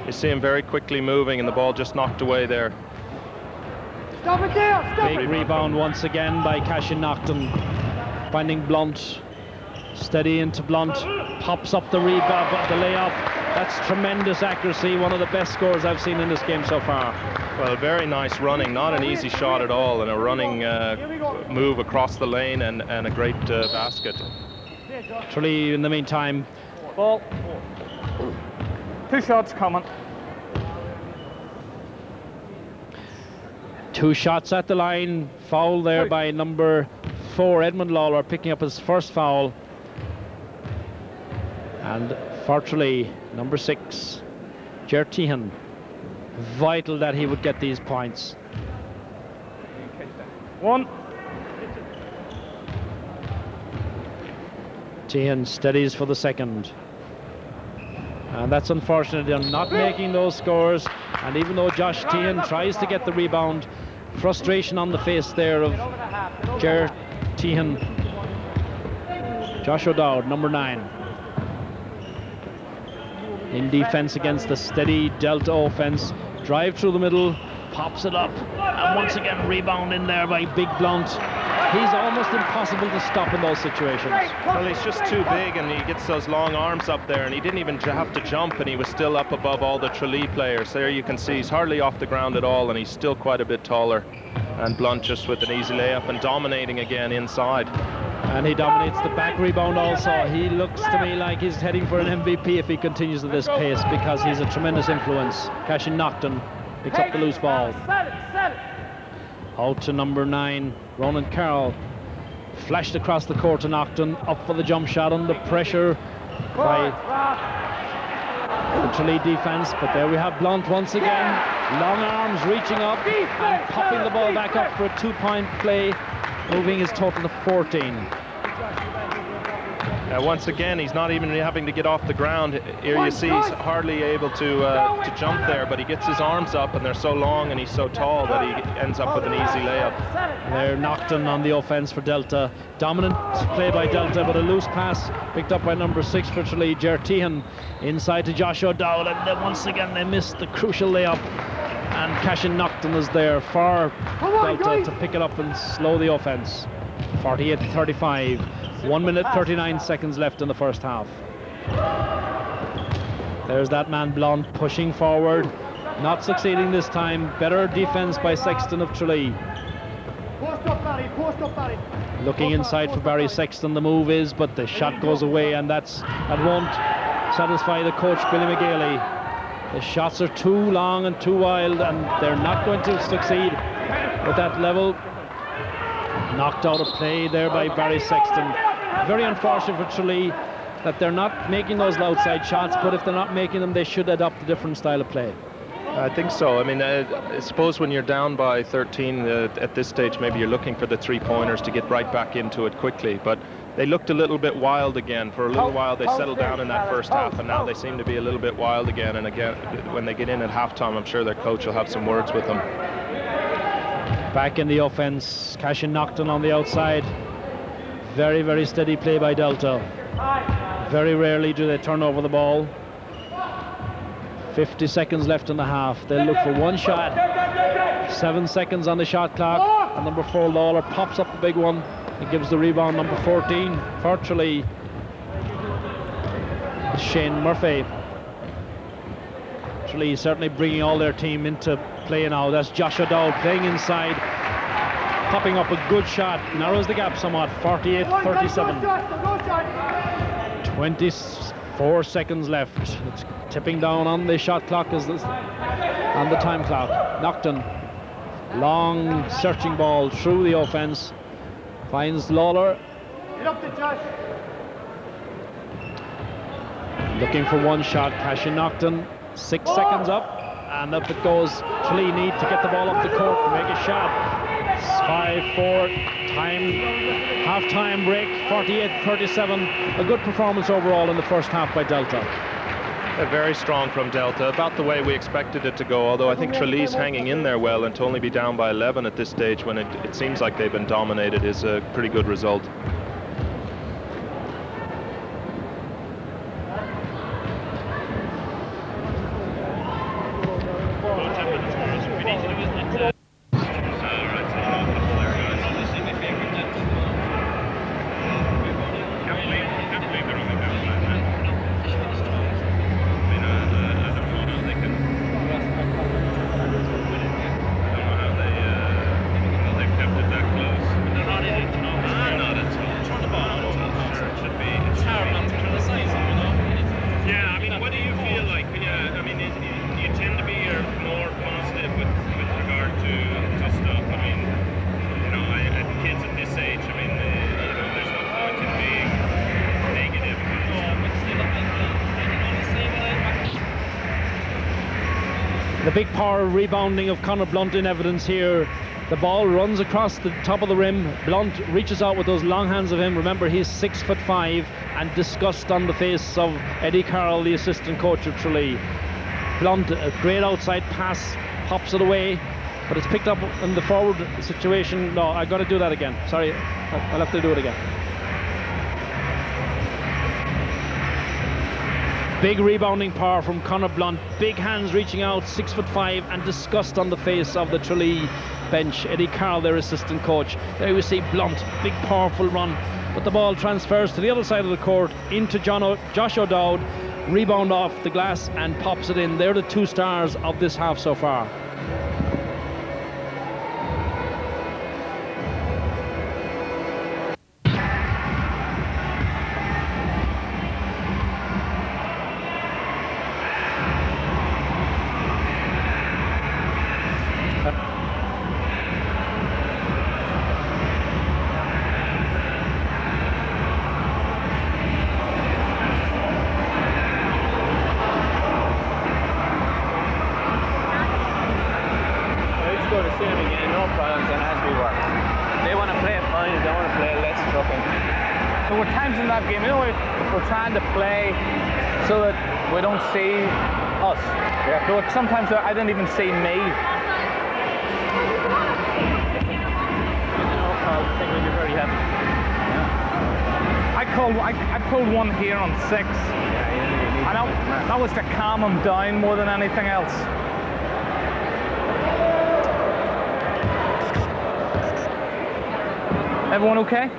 You see him very quickly moving, and the ball just knocked away there. Stop it there! Stop Big rebound once again by Cashin Nocton. Finding Blunt. Steady into Blunt. Pops up the rebound, the layup. That's tremendous accuracy. One of the best scores I've seen in this game so far. Well, very nice running. Not an easy shot at all, and a running move across the lane, and a great basket. Tralee, in the meantime. Ball. 2 shots coming. 2 shots at the line. Foul there by number 4, Edmund Lawler, picking up his first foul. And for Tralee, number 6, Ger Tehan, vital that he would get these points. 1. Tehan steadies for the second. And that's unfortunate. They're not making those scores. And even though Josh Tehan tries to get the rebound, frustration on the face there of Ger Tehan. Josh O'Dowd, number 9. In defense against the steady Delta offense. Drive through the middle, pops it up, and once again rebound in there by Big Blunt. He's almost impossible to stop in those situations. Well, he's just too big, and he gets those long arms up there, and he didn't even have to jump, and he was still up above all the Tralee players. There you can see he's hardly off the ground at all, and he's still quite a bit taller. And Blunt just with an easy layup and dominating again inside. And he dominates the back rebound also. He looks to me like he's heading for an MVP if he continues at this pace, because he's a tremendous influence. Cashin Nocton picks up the loose ball. Out to number 9, Ronan Carroll. Flashed across the court to Nocton, up for the jump shot under pressure by the Tralee defense. But there we have Blunt once again. Long arms reaching up and popping the ball back up for a 2-point play, moving his total to 14. Once again, he's not even having to get off the ground. Here you see he's hardly able to jump there, but he gets his arms up, and they're so long and he's so tall that he ends up with an easy layup. They're Nocton on the offense for Delta. Dominant play by Delta, but a loose pass picked up by number 6 for Tralee, Ger Tehan, inside to Josh O'Dowd, and then once again they missed the crucial layup. And Cashin Nocton is there for Delta to pick it up and slow the offense. 48-35. 1 minute 39 seconds left in the first half. There's that man Blunt pushing forward, not succeeding this time. Better defense by Sexton of Tralee. Looking inside for Barry Sexton, the move is, but the shot goes away, and that won't satisfy the coach Billy McGailey. The shots are too long and too wild, and they're not going to succeed at that level. Knocked out of play there by Barry Sexton. Very unfortunate for Tralee that they're not making those outside shots, but if they're not making them, they should adopt a different style of play. I think so. I mean, I suppose when you're down by 13 at this stage, maybe you're looking for the 3-pointers to get right back into it quickly, but they looked a little bit wild again. For a little while they settled down in that first half, and now they seem to be a little bit wild again. And again, when they get in at halftime, I'm sure their coach will have some words with them. Back in the offense, Cashin Nocton on the outside. Very, very steady play by Delta. Very rarely do they turn over the ball. 50 seconds left in the half. They'll look for one shot. 7 seconds on the shot clock. And number 4, Lawler, pops up the big one and gives the rebound. Number 14 for Tralee, Shane Murphy. Tralee certainly bringing all their team into play now. That's Josh O'Dowd playing inside, popping up a good shot, narrows the gap somewhat. 48-37. 24 seconds left. It's tipping down on the shot clock on the time clock. Nocton, long searching ball through the offense, finds Lawler. Looking for one shot. Cashin Nocton, 6 seconds up, and up it goes. Tralee need to get the ball up the court and make a shot. 5-4 time, half-time break. 48-37. A good performance overall in the first half by Delta. Very strong from Delta, about the way we expected it to go, although I think Tralee's hanging in there well, and to only be down by 11 at this stage when it seems like they've been dominated is a pretty good result. The big power rebounding of Conor Blunt in evidence here. The ball runs across the top of the rim. Blunt reaches out with those long hands of him. Remember, he's 6'5", and disgust on the face of Eddie Carroll, the assistant coach of Tralee. Blunt, a great outside pass, pops it away, but it's picked up in the forward situation. No, I got to do that again. Sorry, I'll have to do it again. Big rebounding power from Conor Blunt. Big hands reaching out, 6'5", and disgust on the face of the Tralee bench. Eddie Carroll, their assistant coach. There we see Blunt, big powerful run, but the ball transfers to the other side of the court into Josh O'Dowd. Rebound off the glass and pops it in. They're the two stars of this half so far. Sometimes I don't even see me. I pulled one here on 6. I know that was to calm him down more than anything else. Everyone okay?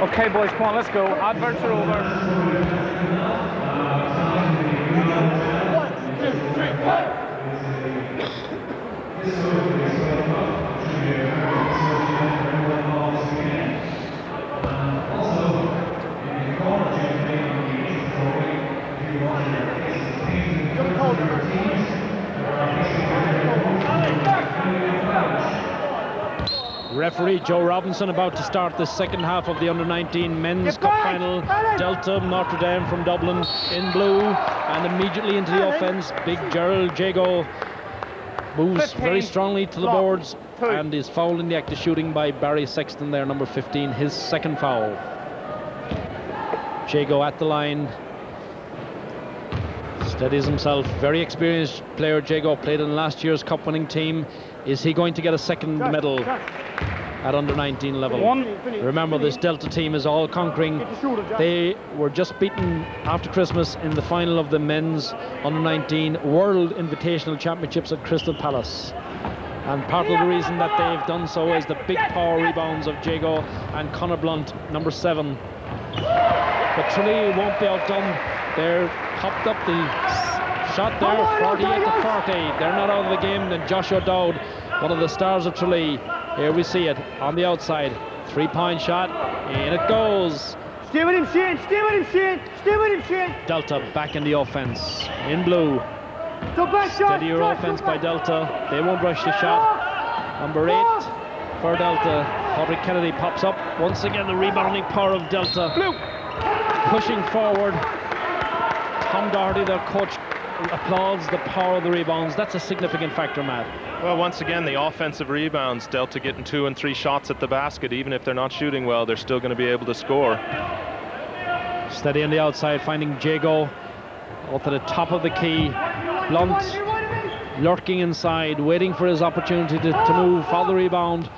Okay, boys, come on, let's go. Adverts are over. 1, 2, 3, 4. Referee Joe Robinson about to start the second half of the Under-19 Men's Cup Final. Delta, Notre Dame from Dublin in blue, and immediately into the offense. Big Gerald Jago moves very strongly to the boards and is fouled in the act of shooting by Barry Sexton there, number 15, his second foul. Jago at the line, steadies himself. Very experienced player. Jago played in last year's cup winning team. Is he going to get a second medal at Under-19 level? Remember, this Delta team is all conquering. They were just beaten after Christmas in the final of the men's Under-19 World Invitational Championships at Crystal Palace. And part of the reason that they've done so is the big power rebounds of Jago and Conor Blunt, number 7. But Tralee won't be outdone. They're popped up the shot there, 48-40. They're not out of the game. Then Josh O'Dowd, one of the stars of Tralee. Here we see it on the outside. 3-point shot, in it goes. Stay with him, Shane. Stay with him, Shane. Stay with him, Shane. Delta back in the offense, in blue. Steadier offense by Delta. They won't rush the shot. Number 8 for Delta. Patrick Kennedy pops up. Once again, the rebounding power of Delta. Blue. Pushing forward. Tom Doherty, their coach, applauds the power of the rebounds. That's a significant factor, Matt. Well, once again, the offensive rebounds, Delta getting 2 and 3 shots at the basket. Even if they're not shooting well, they're still going to be able to score. Steady on the outside, finding Jago up to the top of the key. Blunt lurking inside, waiting for his opportunity to move, follow the rebound.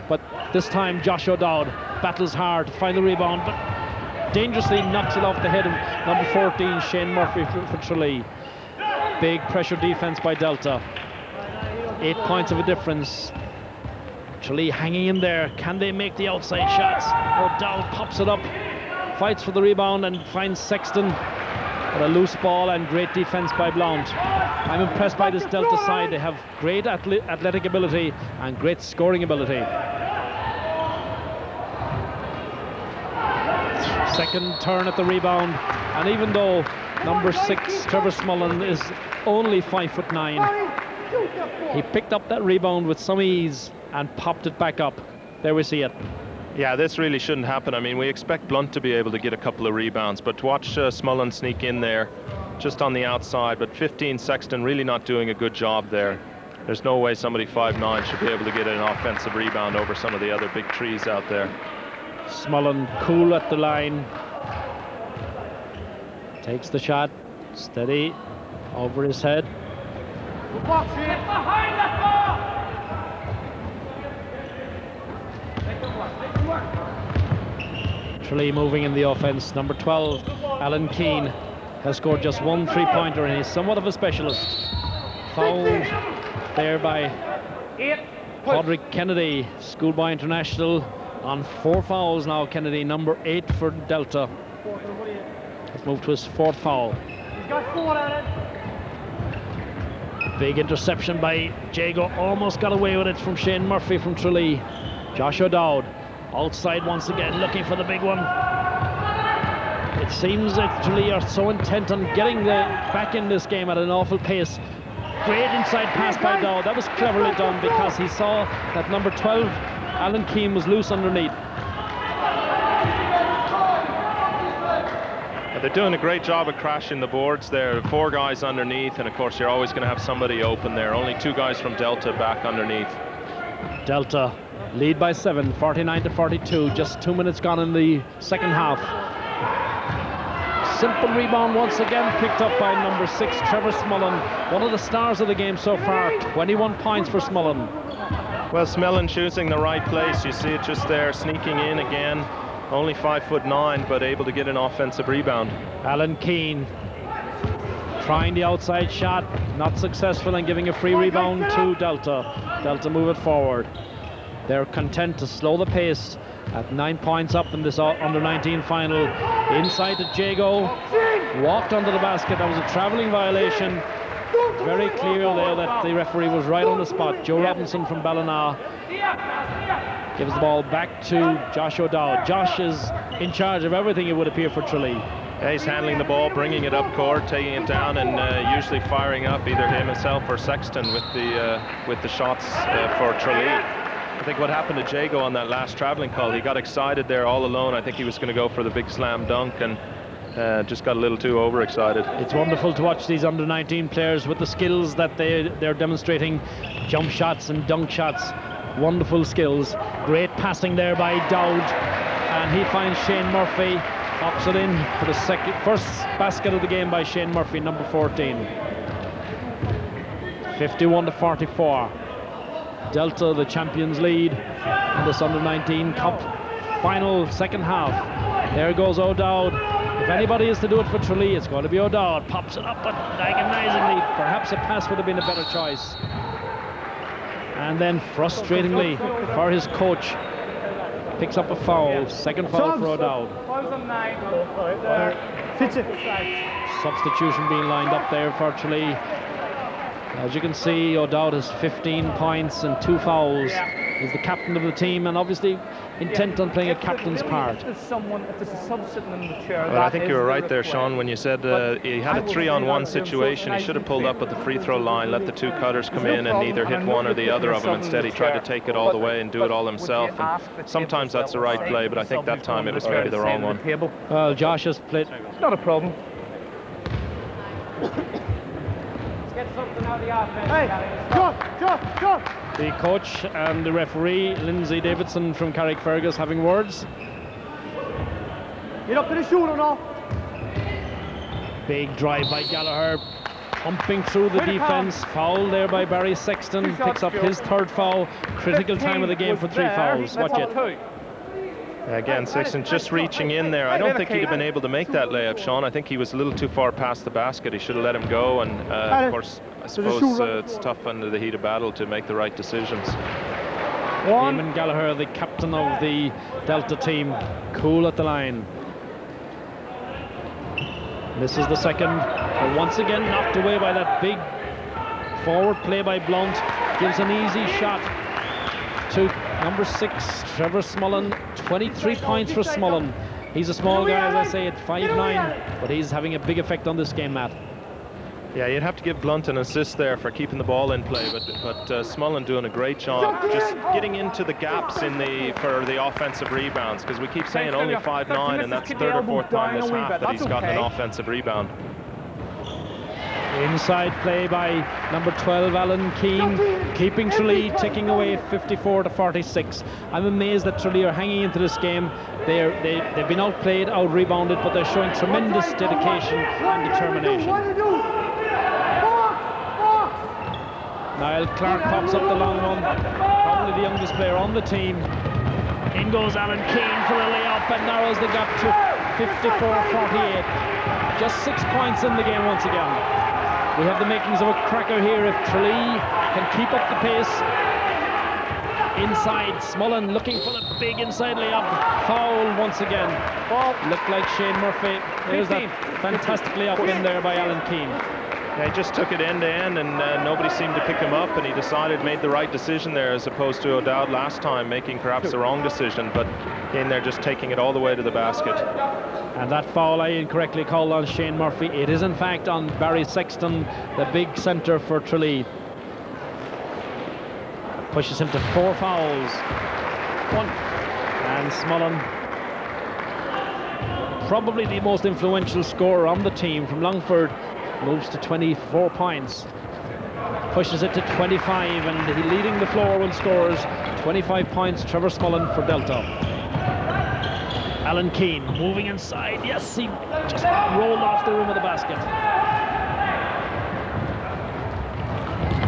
But this time, Josh O'Dowd battles hard to find the rebound, but dangerously knocks it off the head of number 14, Shane Murphy for Tralee. Big pressure defense by Delta. 8 points of a difference. Tralee hanging in there. Can they make the outside shots? O'Dowd pops it up, fights for the rebound and finds Sexton. But a loose ball and great defense by Blount. I'm impressed by this Delta side. They have great athletic ability and great scoring ability. Second turn at the rebound, and even though number 6 Trevor Smullen is only 5'9", he picked up that rebound with some ease and popped it back up. There we see it. Yeah, this really shouldn't happen. I mean, we expect Blunt to be able to get a couple of rebounds, but to watch Smullen sneak in there just on the outside, but 15 Sexton really not doing a good job there. There's no way somebody 5'9" should be able to get an offensive rebound over some of the other big trees out there. Smullen cool at the line. Takes the shot, steady, over his head. Tralee moving in the offense. Number 12, Alan Keane, has scored just one three-pointer, and he's somewhat of a specialist. Fouled there by Podrick Kennedy, schoolboy international, on 4 fouls now. Kennedy, number 8 for Delta, has moved to his 4th foul. He's got 4 on it. Big interception by Jago, almost got away with it from Shane Murphy from Tralee. Josh O'Dowd outside once again, looking for the big one. It seems that Tralee are so intent on getting back in this game at an awful pace. Great inside pass by Dowd. That was cleverly done because he saw that number 12, Alan Keane, was loose underneath. They're doing a great job of crashing the boards there. 4 guys underneath, and of course you're always going to have somebody open there. Only 2 guys from Delta back underneath. Delta lead by 7, 49-42. Just 2 minutes gone in the second half. Simple rebound once again picked up by number 6, Trevor Smullen, one of the stars of the game so far. 21 points for Smullen. Well, Smullen choosing the right place. You see it just there, sneaking in again. Only 5'9", but able to get an offensive rebound. Alan Keane trying the outside shot, not successful, and giving a free rebound to Delta. Delta move it forward. They're content to slow the pace at 9 points up in this under-19 final. Inside to Jago, walked under the basket. That was a traveling violation. Very clear there that the referee was right on the spot. Joe Robinson from Ballina gives the ball back to Josh O'Dowd. Josh is in charge of everything, it would appear, for Tralee. Yeah, he's handling the ball, bringing it up court, taking it down, and usually firing up either himself or Sexton with the shots for Tralee. I think what happened to Jago on that last traveling call, he got excited there all alone. I think he was going to go for the big slam dunk and just got a little too overexcited. It's wonderful to watch these under-19 players with the skills that they're demonstrating. Jump shots and dunk shots. Wonderful skills. Great passing there by Dowd, and he finds Shane Murphy, pops it in for the first basket of the game by Shane Murphy, number 14. 51-44. Delta, the champions, lead in this under-19 cup final second half. There goes O'Dowd. If anybody is to do it for Tralee, it's going to be O'Dowd. Pops it up, but agonizingly, perhaps a pass would have been a better choice. And then, frustratingly for his coach, picks up a foul. Second foul for O'Dowd. Substitution being lined up there for Tralee. As you can see, O'Dowd has 15 points and 2 fouls. He's the captain of the team and obviously intent on playing a captain's part. Well, I think you were right there, Sean, when you said he had a 3-on-1 situation. He should have pulled up at the free throw line, let the 2 cutters come in and either hit one or the other of them. Instead, he tried to take it all the way and do it all himself. And sometimes that's the right play, but I think that time it was maybe the wrong one. Well, Josh has played. Not a problem. Get something out of the offense. Hey, John. The coach and the referee, Lindsay Davidson from Carrickfergus, having words. Get up to the shooter now. Big drive by Gallagher, pumping through the defense. Foul there by Barry Sexton. Picks up his 3rd foul. Critical time of the game for 3 fouls. Watch it. Again, Sexton just reaching in there. I don't think he'd have been able to make that layup, Sean. I think he was a little too far past the basket. He should have let him go, and of course, I suppose it's tough under the heat of battle to make the right decisions. Eamon Gallagher, the captain of the Delta team, cool at the line. Misses the second, but once again knocked away by that big forward play by Blunt. Gives an easy shot to number 6, Trevor Smullen. 23 points for Smullen. He's a small guy, as I say, at 5'9", but he's having a big effect on this game, Matt. Yeah, you'd have to give Blunt an assist there for keeping the ball in play, but Smullen doing a great job just getting into the gaps for the offensive rebounds, because we keep saying only 5'9", and that's third or fourth time this half that he's gotten an offensive rebound. Inside play by number 12, Alan Keane, keeping Tralee ticking away 54-46. I'm amazed that Tralee are hanging into this game. They've been outplayed, out-rebounded, but they're showing tremendous dedication and determination. Niall Clark pops up the long one, probably the youngest player on the team. In goes Alan Keane for a layup and narrows the gap to 54-48. Just 6 points in the game once again. We have the makings of a cracker here if Tralee can keep up the pace. Inside, Smullen looking for the big inside layup. Foul once again. Looked like Shane Murphy. There's that fantastic layup in there by Alan Keane. Yeah, he just took it end to end, and nobody seemed to pick him up, and he made the right decision there, as opposed to O'Dowd last time making perhaps the wrong decision, but in there just taking it all the way to the basket. And that foul I incorrectly called on Shane Murphy. It is in fact on Barry Sexton, the big centre for Tralee. Pushes him to 4 fouls. 1. And Smullen, probably the most influential scorer on the team from Longford, moves to 24 points. Pushes it to 25, and he leading the floor with scores. 25 points, Trevor Smullen for Delta. Alan Keane moving inside. Yes, he just rolled off the rim of the basket.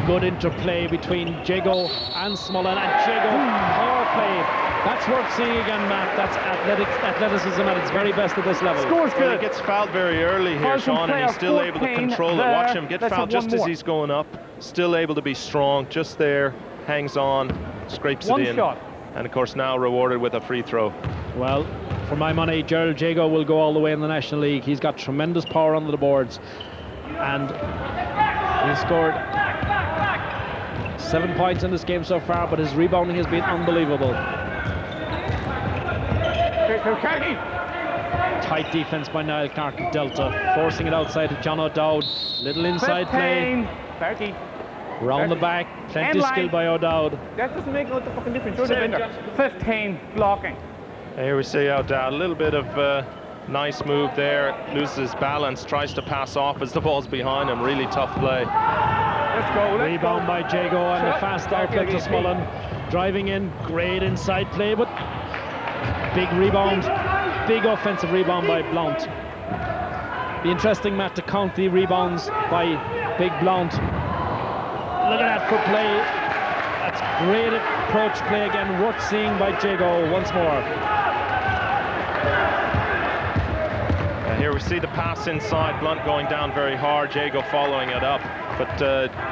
Good interplay between Jago and Smullen, and Jago power play. That's worth seeing again, Matt. That's athleticism at its very best at this level. Scores good. Well, he gets fouled very early here, Sean, and he's still able to control it. Watch him get fouled just as he's going up. Still able to be strong, just there, hangs on, scrapes it in. Shot. And of course now rewarded with a free throw. Well, for my money, Gerald Jago will go all the way in the National League. He's got tremendous power under the boards, and he scored 7 points in this game so far, but his rebounding has been unbelievable. Tight defense by Niall Clark of Delta, forcing it outside to John O'Dowd. Little inside 15, play. 30. Round the back, plenty of skill by O'Dowd. That doesn't make no fucking difference. 15 blocking. Here we see O'Dowd, a little bit of nice move there, loses his balance, tries to pass off as the ball's behind him. Really tough play. Let's go. Rebound by Jago and a fast outlet to Smullen. Driving in, great inside play, but big rebound, big offensive rebound by Blount. Be interesting, Matt, to count the rebounds by Big Blount. Look at that for play. That's great approach play again, worth seeing by Jago once more. Here we see the pass inside, Blunt going down very hard, Jago following it up. But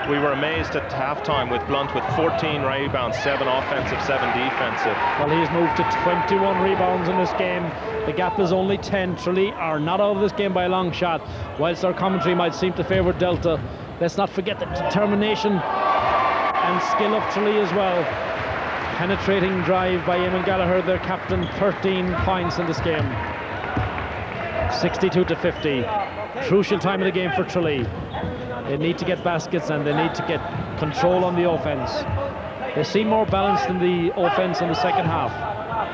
we were amazed at halftime with Blunt with 14 rebounds, 7 offensive, 7 defensive. Well, he's moved to 21 rebounds in this game. The gap is only 10. Tralee are not out of this game by a long shot. Whilst our commentary might seem to favour Delta, let's not forget the determination and skill of Tralee as well. Penetrating drive by Eamon Gallagher, their captain, 13 points in this game. 62-50. Crucial time of the game for Tralee. They need to get baskets and they need to get control on the offense. They seem more balanced in the offense in the second half.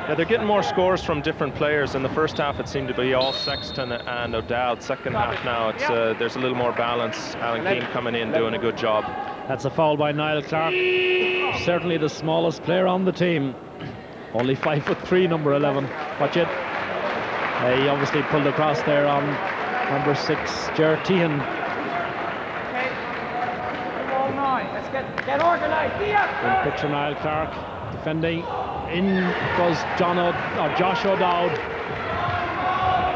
Yeah, they're getting more scores from different players. In the first half, it seemed to be all Sexton and O'Dowd. Second half now, it's there's a little more balance. Alan Keane coming in, doing a good job. That's a foul by Niall Clark. Certainly the smallest player on the team. Only 5'3", number 11. Watch it. He obviously pulled across there on number 6, Ger Tehan. Let's get organised. In picture Niall Clark defending. In goes Josh O'Dowd.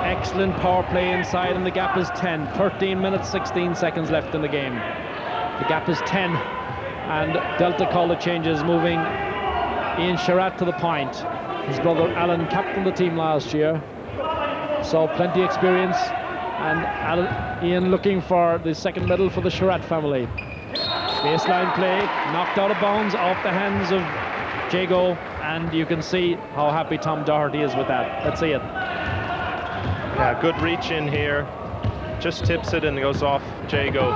Excellent power play inside, and the gap is 10. 13 minutes, 16 seconds left in the game. The gap is 10, and Delta call the changes, moving Ian Sherratt to the point. His brother Alan captained the team last year, so plenty of experience, and Ian looking for the second medal for the Sherratt family. Baseline play, knocked out of bounds off the hands of Jago, and you can see how happy Tom Doherty is with that. Let's see it. Yeah, good reach in here. Just tips it and goes off Jago.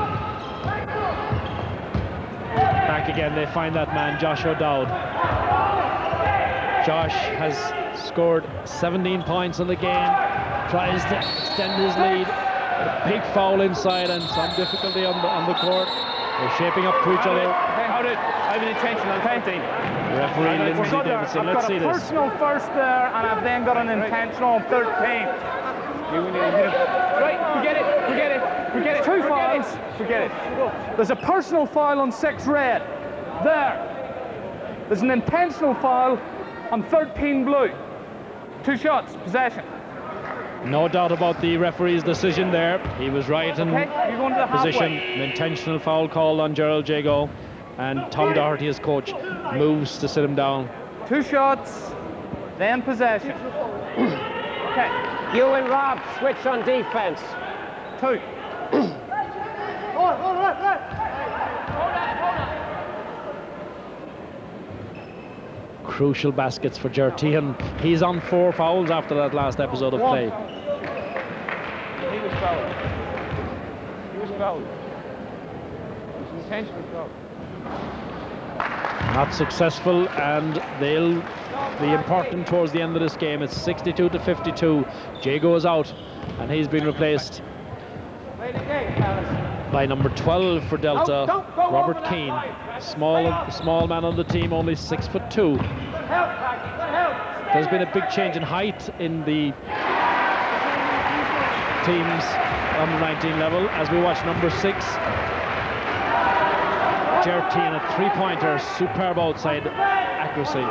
Back again, they find that man, Josh O'Dowd. Josh has scored 17 points in the game, tries to extend his lead. A big foul inside and some difficulty on the court. They're shaping up to each other. Okay, hold it. I have an intention on 15. Referee Lindsay Davidson, let's see this. I've got a personal first there, and I've then got an intentional on 13. Right, forget it. 2 fouls. Forget it. There's a personal foul on 6 red. There. There's an intentional foul on 13 blue. 2 shots, possession. No doubt about the referee's decision there. He was right in position. An intentional foul called on Gerald Jago, and Tom Doherty, his coach, moves to sit him down. 2 shots, then possession. Okay. You and Rob switch on defense. 2. Crucial baskets for Gertihan. He's on 4 fouls after that last episode of play. He was fouled. It was an intentional foul. Not successful, and they'll be important towards the end of this game. It's 62-52. Jago is out, and he's been replaced by number 12 for Delta, Robert Keane. Small man on the team, only 6'2". There's been a big change in height in the team's under 19 level as we watch number 6. Gertihan, a 3-pointer, superb outside accuracy.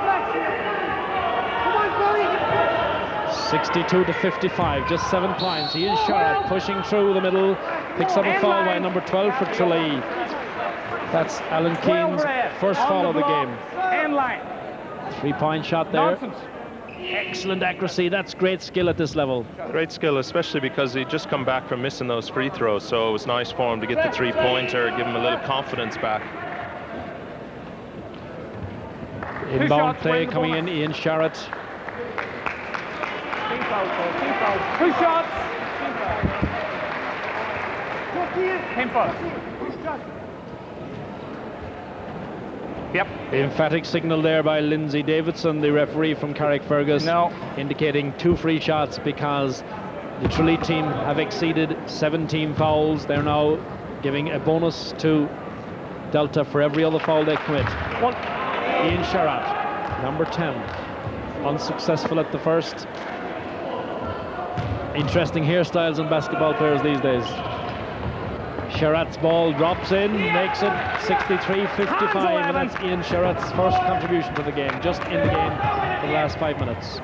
62-55, just 7 points. Ian Sharrett pushing through the middle, picks up a foul by number 12 for Tralee. That's Alan Keane's first foul of the game. 3-point shot there. Excellent accuracy. That's great skill at this level. Great skill, especially because he'd just come back from missing those free throws, so it was nice for him to get the 3-pointer, give him a little confidence back. Inbound play coming in, Ian Sharrett. 2 shots. 10 fouls. Yep. Emphatic signal there by Lindsay Davidson, the referee from Carrickfergus, indicating 2 free shots because the Tralee team have exceeded 17 fouls. They're now giving a bonus to Delta for every other foul they commit. Ian Sharrett, number 10, unsuccessful at the first. Interesting hairstyles in basketball players these days. Sharrett's ball drops in, makes it 63-55, and that's Ian Sharrett's first contribution to the game, just in the game for the last 5 minutes.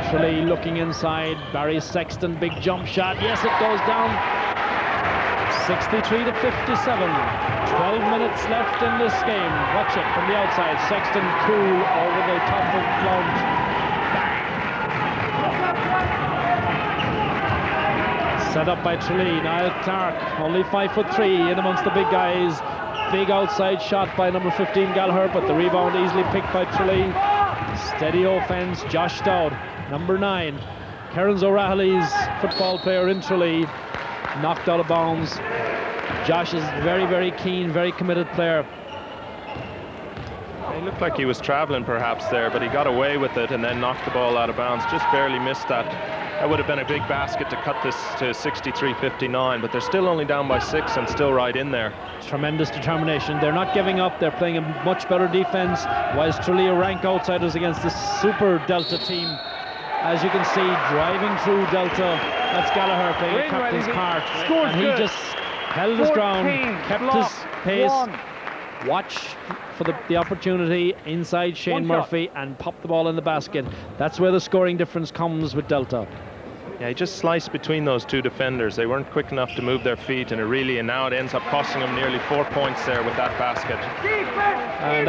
Tralee looking inside, Barry Sexton, big jump shot, yes, it goes down. 63-57, 12 minutes left in this game. Watch it from the outside, Sexton cool over the top of Blount. Set up by Tralee. Niall Clark, only 5'3", in amongst the big guys. Big outside shot by number 15 Gallagher, but the rebound easily picked by Tralee. Steady offense, Josh Dowd, number 9. Kerrins O'Reilly's football player in Tralee, knocked out of bounds. Josh is very, very keen, very committed player. He looked like he was traveling perhaps there, but he got away with it and then knocked the ball out of bounds. Just barely missed that. That would have been a big basket to cut this to 63-59, but they're still only down by 6 and still right in there. Tremendous determination. They're not giving up. They're playing a much better defense, whilst Tralee are rank outsiders against this super Delta team. As you can see, driving through Delta, that's Gallagher playing a captain's part. And he just held his ground, kept his pace, watched for the opportunity inside Shane Murphy and popped the ball in the basket. That's where the scoring difference comes with Delta. Yeah, he just sliced between those 2 defenders. They weren't quick enough to move their feet, and and now it ends up costing them nearly 4 points there with that basket. And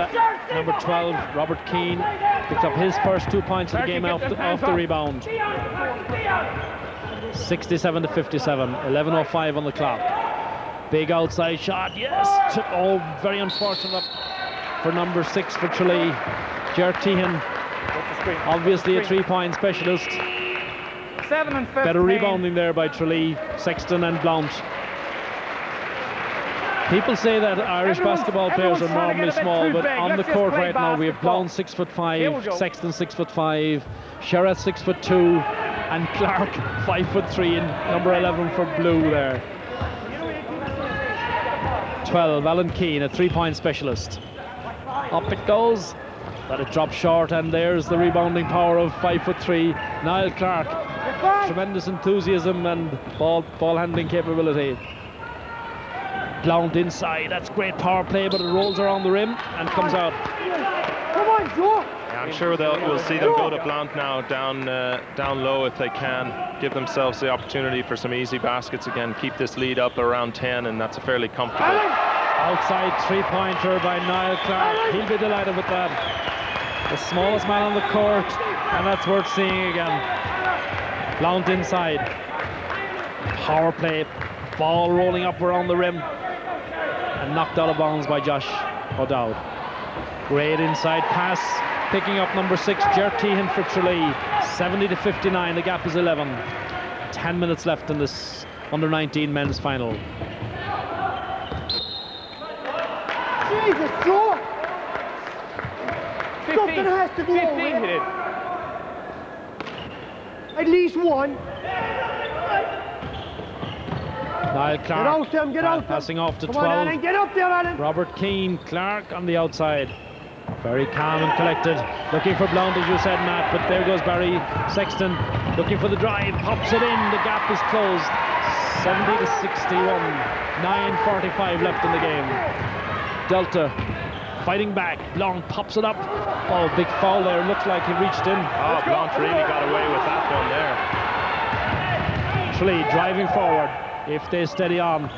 number 12, Robert Keane, picked up his first 2 points of the game off the rebound. 67-57, 11:05 on the clock. Big outside shot, yes! Oh, very unfortunate for number 6 for Tralee. Gertihan, obviously a 3-point specialist. 7 and 15. Better rebounding there by Tralee, Sexton and Blount. People say that Irish basketball players are normally small, but on the court right now we have Blount 6'5", Sexton 6'5", Sherratt 6'2", and Clark 5'3", and number 11 for Blue there. 12, Alan Keane, a three-point specialist. Up it goes, but it drops short, and there's the rebounding power of 5'3", Niall Clark. Tremendous enthusiasm and ball handling capability. Blount inside, that's great power play, but it rolls around the rim and comes out. Come on, Joe. Yeah, I'm sure we'll see them go to Blount now, down low if they can. Give themselves the opportunity for some easy baskets again. Keep this lead up around 10, and that's a fairly comfortable. Outside three-pointer by Niall Clark. He'll be delighted with that. The smallest man on the court, and that's worth seeing again. Blount inside. Power play. Ball rolling up around the rim. And knocked out of bounds by Josh O'Dowd. Great inside pass. Picking up number 6, Ger Tehan for Tralee. 70-59. The gap is 11. 10 minutes left in this under-19 men's final. Jesus, Joe. 15. Something has to go 15 away. hit it. At least one. Niall Clark. Get out, Tim, get out. Passing off to Come 12. on, Alan, get up there, Alan. Robert Keane, Clark on the outside. Very calm and collected. Looking for Blount, as you said, Matt, but there goes Barry Sexton. Looking for the drive, pops it in. The gap is closed. 70-61. 9:45 left in the game. Delta fighting back. Blount pops it up. Oh, big foul there. Looks like he reached in. Oh, Blount really got away with that one there. Tralee driving forward. If they steady on.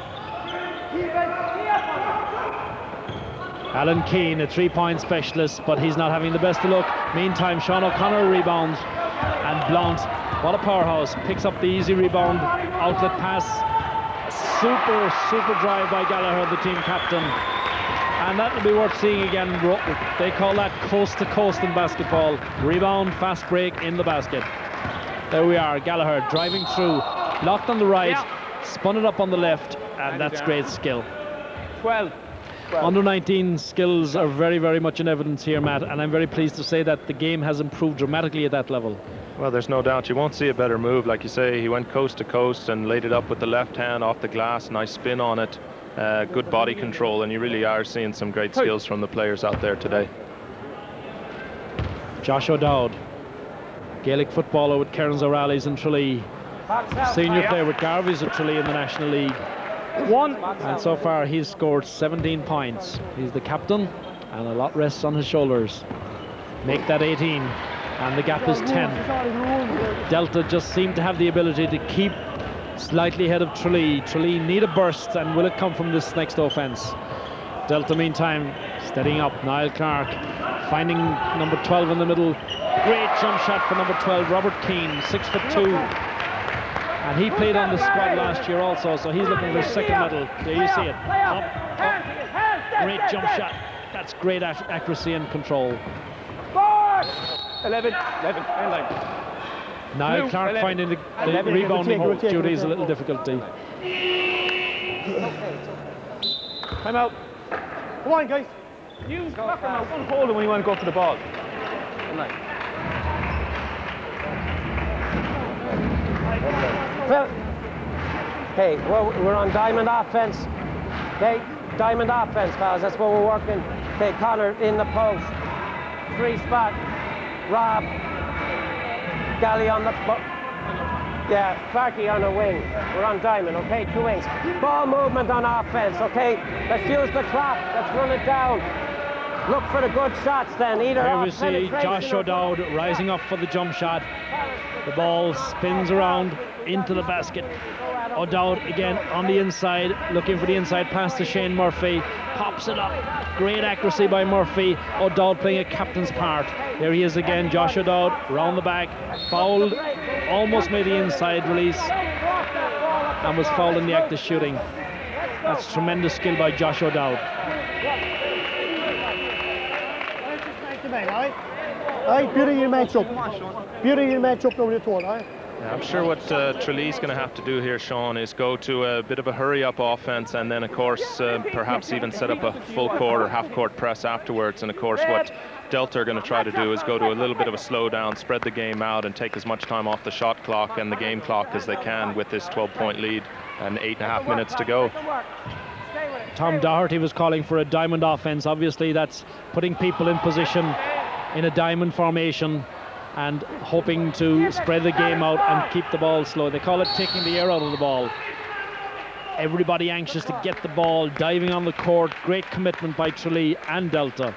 Alan Keane, a three-point specialist, but he's not having the best of luck. Meantime, Sean O'Connor rebounds, and Blount, what a powerhouse, picks up the easy rebound, outlet pass. Super drive by Gallagher, the team captain. And that will be worth seeing again. They call that coast to coast in basketball. Rebound, fast break in the basket. There we are, Gallagher driving through, locked on the right, spun it up on the left, and that's great skill. 12. Under-19 skills are very much in evidence here, Matt, and I'm very pleased to say that the game has improved dramatically at that level. Well, there's no doubt. You won't see a better move. Like you say, he went coast to coast and laid it up with the left hand off the glass. Nice spin on it. Good body control, and you really are seeing some great skills from the players out there today. Josh O'Dowd, Gaelic footballer with Cairns O'Reilly's in Tralee. Senior player with Garvey's at Tralee in the National League. And so far he's scored 17 points. He's the captain, and a lot rests on his shoulders. Make that 18, and the gap is 10. Delta just seem to have the ability to keep slightly ahead of Tralee. Tralee need a burst, and will it come from this next offense? Delta meantime steadying up. Niall Clark finding number 12 in the middle. Great jump shot for number 12, Robert Keane, 6'2". And he played on the squad last year also, so he's looking for his second medal. There you see it. Up. Great jump shot. That's great accuracy and control. 11. Niall Clark 11. Finding the rebounding duties a little difficulty. Time out. Come on, guys. Use one hold when you want to go for the ball. Okay, well, we're on diamond offense. Okay, diamond offense, fellas. That's what we're working. Okay, Connor in the post. Free spot. Rob. Galley on the... Yeah, Farkey on the wing. We're on diamond, okay? 2 wings. Ball movement on offense, okay? Let's use the clock. Let's run it down. Look for the good shots then. Either here we see Josh O'Dowd rising up for the jump shot. The ball spins around into the basket. O'Dowd again on the inside, looking for the inside pass to Shane Murphy. Pops it up. Great accuracy by Murphy. O'Dowd playing a captain's part. Here he is again, Josh O'Dowd, round the back. Fouled, almost made the inside release, and was fouled in the act of shooting. That's tremendous skill by Josh O'Dowd. Alright, beauty your match up. Beauty your match up over the tour, alright? Yeah, I'm sure what Tralee's going to have to do here, Sean, is go to a bit of a hurry-up offense, and then, of course, perhaps even set up a full-court or half-court press afterwards. And, of course, what Delta are going to try to do is go to a little bit of a slowdown, spread the game out, and take as much time off the shot clock and the game clock as they can with this 12-point lead and 8.5 minutes to go. Tom Doherty was calling for a diamond offense. Obviously, that's putting people in position in a diamond formation and hoping to spread the game out and keep the ball slow. They call it taking the air out of the ball. Everybody anxious to get the ball, diving on the court. Great commitment by Tralee and Delta.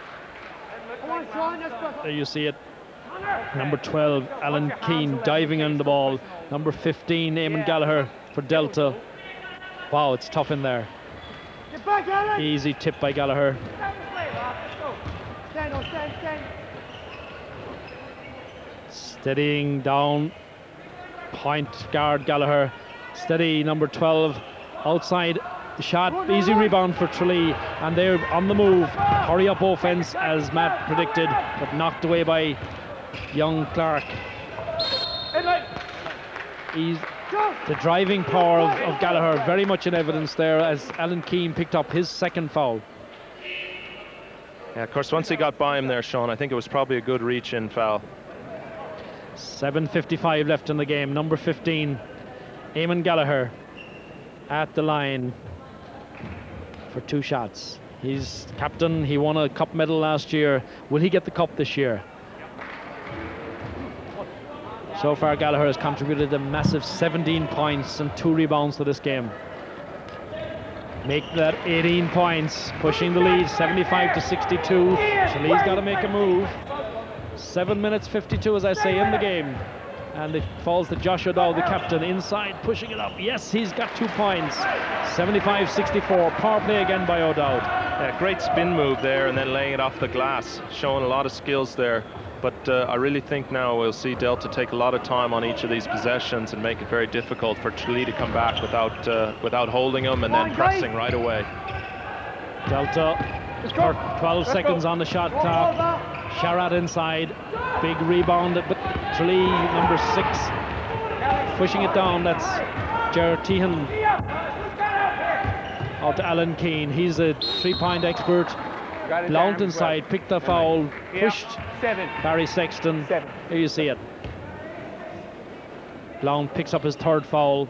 There you see it. Number 12, Alan Keane, diving on the ball. Number 15, Eamon Gallagher for Delta. Wow, it's tough in there. Easy tip by Gallagher. Steadying down, point guard Gallagher, steady number 12, outside the shot, easy rebound for Tralee, and they're on the move. Hurry up offense, as Matt predicted, but knocked away by young Clark. The driving power of Gallagher very much in evidence there, as Alan Keane picked up his second foul. Yeah, of course, once he got by him there, Sean, I think it was probably a good reach-in foul. 7:55 left in the game. Number 15, Eamon Gallagher, at the line for 2 shots. He's captain. He won a cup medal last year. Will he get the cup this year? So far, Gallagher has contributed a massive 17 points and 2 rebounds to this game. Make that 18 points, pushing the lead, 75-62. Tralee's got to make a move. 7 minutes 52, as I say, in the game, and it falls to Josh O'Dowd, the captain, inside, pushing it up. Yes, he's got 2 points. 75-64. Power play again by O'Dowd. Yeah, great spin move there, and then laying it off the glass, showing a lot of skills there. But I really think now we'll see Delta take a lot of time on each of these possessions and make it very difficult for Tralee to come back without holding them and then pressing right away. Delta, 12 seconds on the shot clock. Sharad inside, big rebound, but Tralee, number 6, pushing it down. That's Gerard Tehan. Out to Alan Keane. He's a 3-point expert. Blount inside, picked the foul, pushed Barry Sexton. Here you see it. Blount picks up his 3rd foul,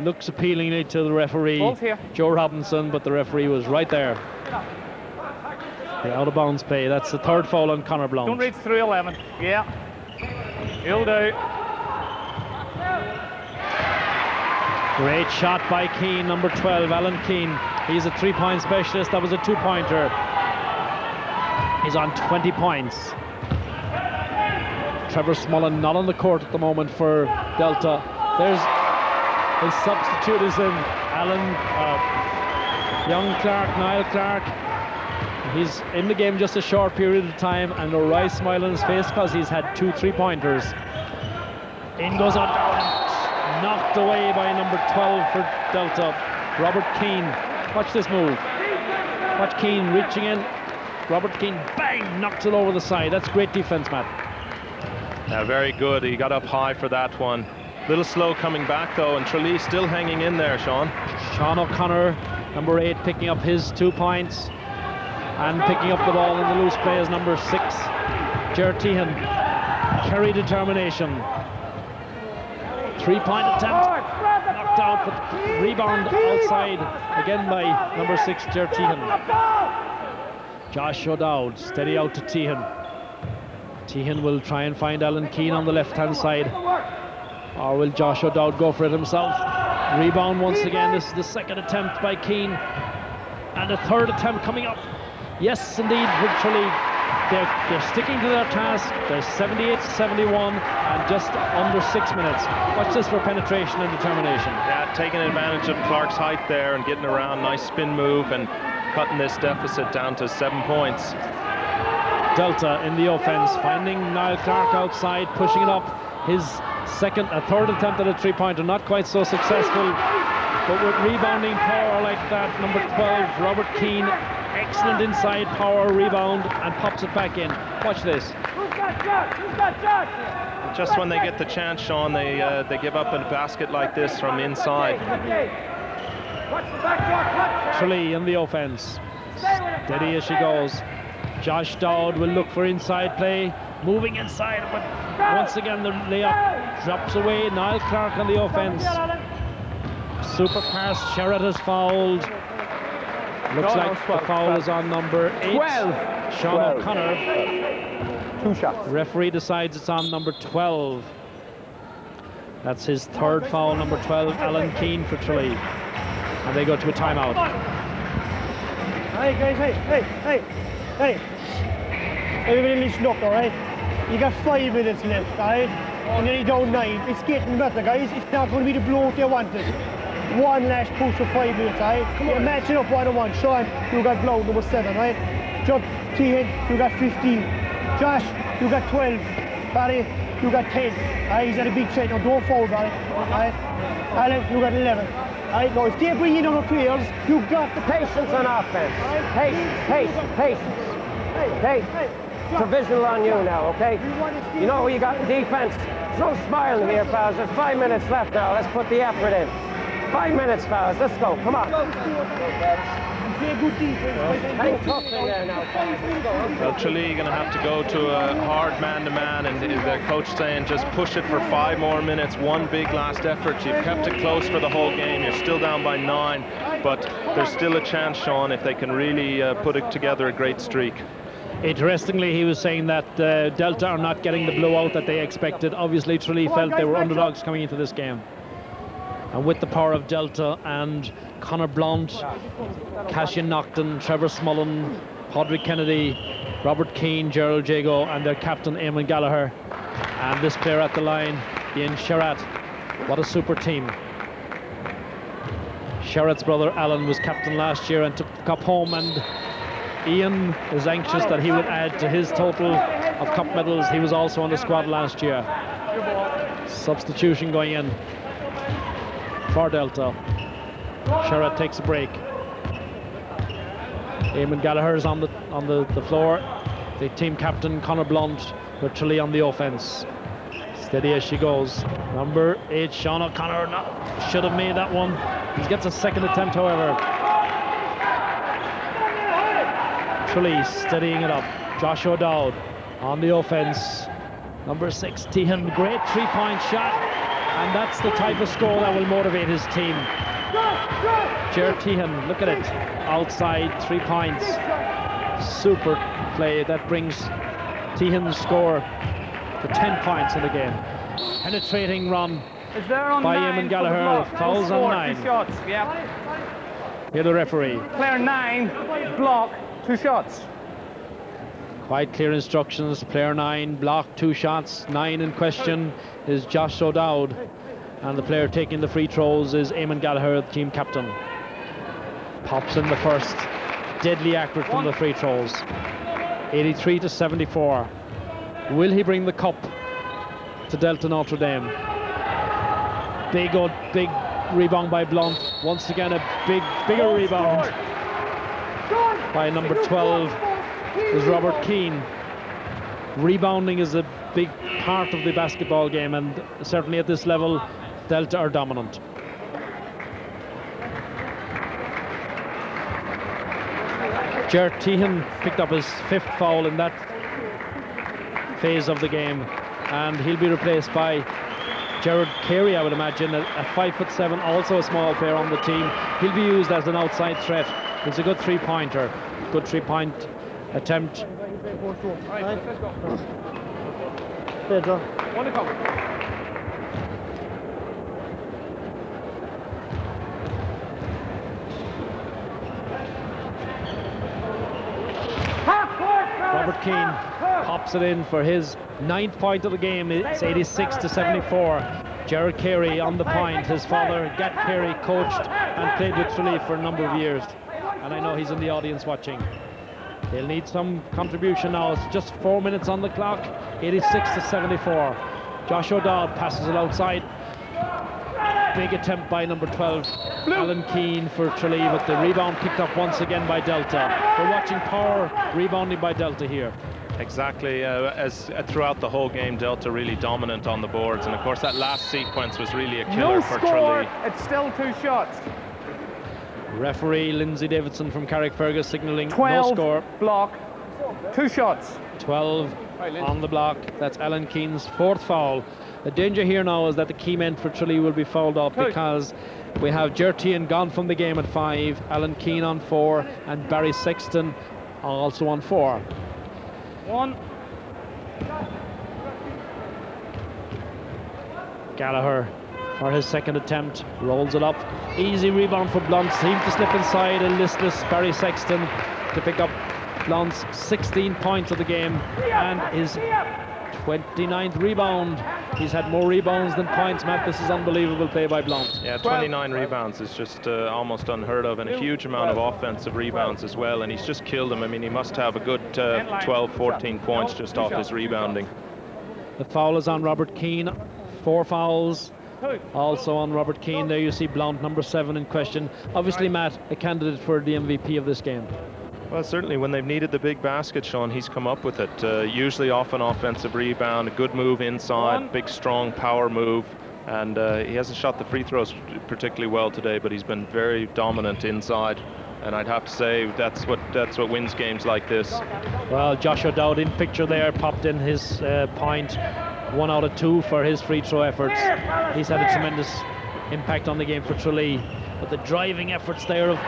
looks appealingly to the referee, Joe Robinson, but the referee was right there. The out of bounds play. That's the 3rd foul on Conor Blount. Don't reach through 11. Yeah. He'll do. Great shot by Keane, number 12, Alan Keane. He's a 3-point specialist. That was a 2-pointer. He's on 20 points. Trevor Smullen not on the court at the moment for Delta. There's his substitute is in young Clark, Niall Clark. He's in the game just a short period of time, and a wry smile on his face because he's had 2 3-pointers. In goes O'Dowd, knocked away by number 12 for Delta, Robert Keane. Watch this move. Watch Keane reaching in. Robert Keane, bang, knocks it over the side. That's great defense, Matt. Yeah, very good. He got up high for that one. Little slow coming back though, and Tralee still hanging in there, Sean. Sean O'Connor, number 8, picking up his 2 points. And picking up the ball in the loose play is number 6, Gerard Tehan. Kerry determination. 3-point attempt, knocked out, but rebound outside again by number 6, Gerard Tehan. Josh O'Dowd, steady out to Tehan. Tehan will try and find Alan Keane on the left-hand side. Or will Josh O'Dowd go for it himself? Rebound once again. This is the 2nd attempt by Keane. And a 3rd attempt coming up. Yes, indeed, with Tralee. They're sticking to their task. They're 78-71 and just under 6 minutes. Watch this for penetration and determination. Yeah, taking advantage of Clark's height there and getting around. Nice spin move and cutting this deficit down to 7 points. Delta in the offense, finding Niall Clark outside, pushing it up. His 3rd attempt at a 3-pointer, not quite so successful. But with rebounding power like that, number 12, Robert Keane, excellent inside power rebound and pops it back in. Watch this. Just when they get the chance, Sean, they give up a basket like this from inside. Tralee in the offense. Steady as she goes. Josh Dowd will look for inside play. Moving inside, but once again the layup drops away. Niall Clark on the offense. Super pass. Sherratt has fouled. Looks like the foul is on number 8. 12. Sean O'Connor. 2 shots. Referee decides it's on number 12. That's his 3rd foul, number 12, Alan Keane for Tralee. And they go to a timeout. Hey guys, hey. Everybody listen up, all right? You got 5 minutes left, all right? And then you're down 9. It's getting better, guys. It's not going to be the blowout they wanted. One last push for 5 minutes, all right? You're matching up 1-on-1. Sean, you got blow, number 7, right? Judd, Tehan, you got 15. Josh, you got 12. Barry, you got 10. All right, he's at a big threat. Now, don't foul, Barry. All right? Alan, you got 11. All right, now, if they bring in other players, you got the Patience on offense. Patience. Provisional on you now, okay? You know who you got in defense? There's no smiling here, pals. There's 5 minutes left now. Let's put the effort in. 5 minutes, pals. Let's go. Come on. Hang tough in there now, pals. Well, Tralee going to have to go to a hard man-to-man, and their coach saying just push it for 5 more minutes. One big last effort. You've kept it close for the whole game. You're still down by 9, but there's still a chance, Sean, if they can really put it together a great streak. Interestingly, he was saying that Delta are not getting the blowout that they expected. Obviously, Tralee felt they were underdogs coming into this game. And with the power of Delta and Conor Blount, Cassian Nocton, Trevor Smullen, Padraig Kennedy, Robert Keane, Gerald Jago, and their captain, Eamon Gallagher. And this player at the line, Ian Sherratt. What a super team. Sherratt's brother, Alan, was captain last year and took the cup home, and Ian is anxious that he would add to his total of cup medals. He was also on the squad last year. Substitution going in for Delta. Sherratt takes a break. Eamon Gallagher is on the floor. The team captain Conor Blount with Tralee on the offense. Steady as she goes. Number 8, Sean O'Connor, should have made that one. He gets a second attempt, however. Tralee steadying it up. Josh O'Dowd on the offense. Number 6, Tehan, great 3-point shot. And that's the type of score that will motivate his team. Ger Tehan, look at it. Outside, 3 points. Super play. That brings Tehan's score to 10 points in the game. Penetrating run by Eamon Gallagher. Fouls on 9. 2 shots, yeah. Here the referee. Player 9, block, 2 shots. Quite clear instructions. Player 9, block, 2 shots. 9 in question is Josh O'Dowd. And the player taking the free throws is Eamon Gallagher, the team captain. Pops in the first. Deadly accurate from the free throws. 83-74. Will he bring the cup to Delta Notre Dame? Big rebound by Blount. Once again, a bigger rebound by number 12 is Robert Keane. Rebounding is a big part of the basketball game, and certainly at this level, Delta are dominant. Ger Tehan picked up his 5th foul in that phase of the game, and he'll be replaced by Gerard Kerry, I would imagine, at 5'7", also a small player on the team. He'll be used as an outside threat. It's a good 3-pointer. Good 3-point attempt. Robert Keane pops it in for his 9th point of the game. It's 86-74. Gerard Kerry on the point. His father, Gat Kerry, coached and played with Tralee for a number of years. And I know he's in the audience watching. They'll need some contribution now. It's just 4 minutes on the clock. 86-74. Josh O'Dowd passes it outside. Big attempt by number 12, Alan Keane for Tralee, but the rebound picked up once again by Delta. We're watching power rebounding by Delta here. Exactly, as throughout the whole game, Delta really dominant on the boards, and of course that last sequence was really a killer for Tralee. It's still 2 shots. Referee Lindsay Davidson from Carrickfergus signalling 12 no score. block, 2 shots. 12 on the block. That's Alan Keane's 4th foul. The danger here now is that the key men for Tralee will be fouled off because we have Gertian gone from the game at 5, Alan Keane on 4, and Barry Sexton also on 4. 1. Gallagher for his 2nd attempt, rolls it up. Easy rebound for Blunt, seemed to slip inside, a listless Barry Sexton to pick up Blunt's 16 points of the game and his 29th rebound. He's had more rebounds than points, Matt. This is unbelievable play by Blunt. Yeah, 29 rebounds is just almost unheard of, and a huge amount of offensive rebounds as well, and he's just killed them. I mean, he must have a good 12, 14 points just off his rebounding. The foul is on Robert Keane. 4 fouls also on Robert Keane. There you see Blount, number 7, in question. Obviously, Matt, a candidate for the MVP of this game. Well, certainly when they've needed the big basket, Sean, he's come up with it. Usually off an offensive rebound, a good move inside, big, strong power move. And he hasn't shot the free throws particularly well today, but he's been very dominant inside. And I'd have to say that's what wins games like this. Well, Josh O'Dowd in picture there, popped in his point. 1 out of 2 for his free throw efforts. He's had a tremendous impact on the game for Tralee. But the driving efforts there of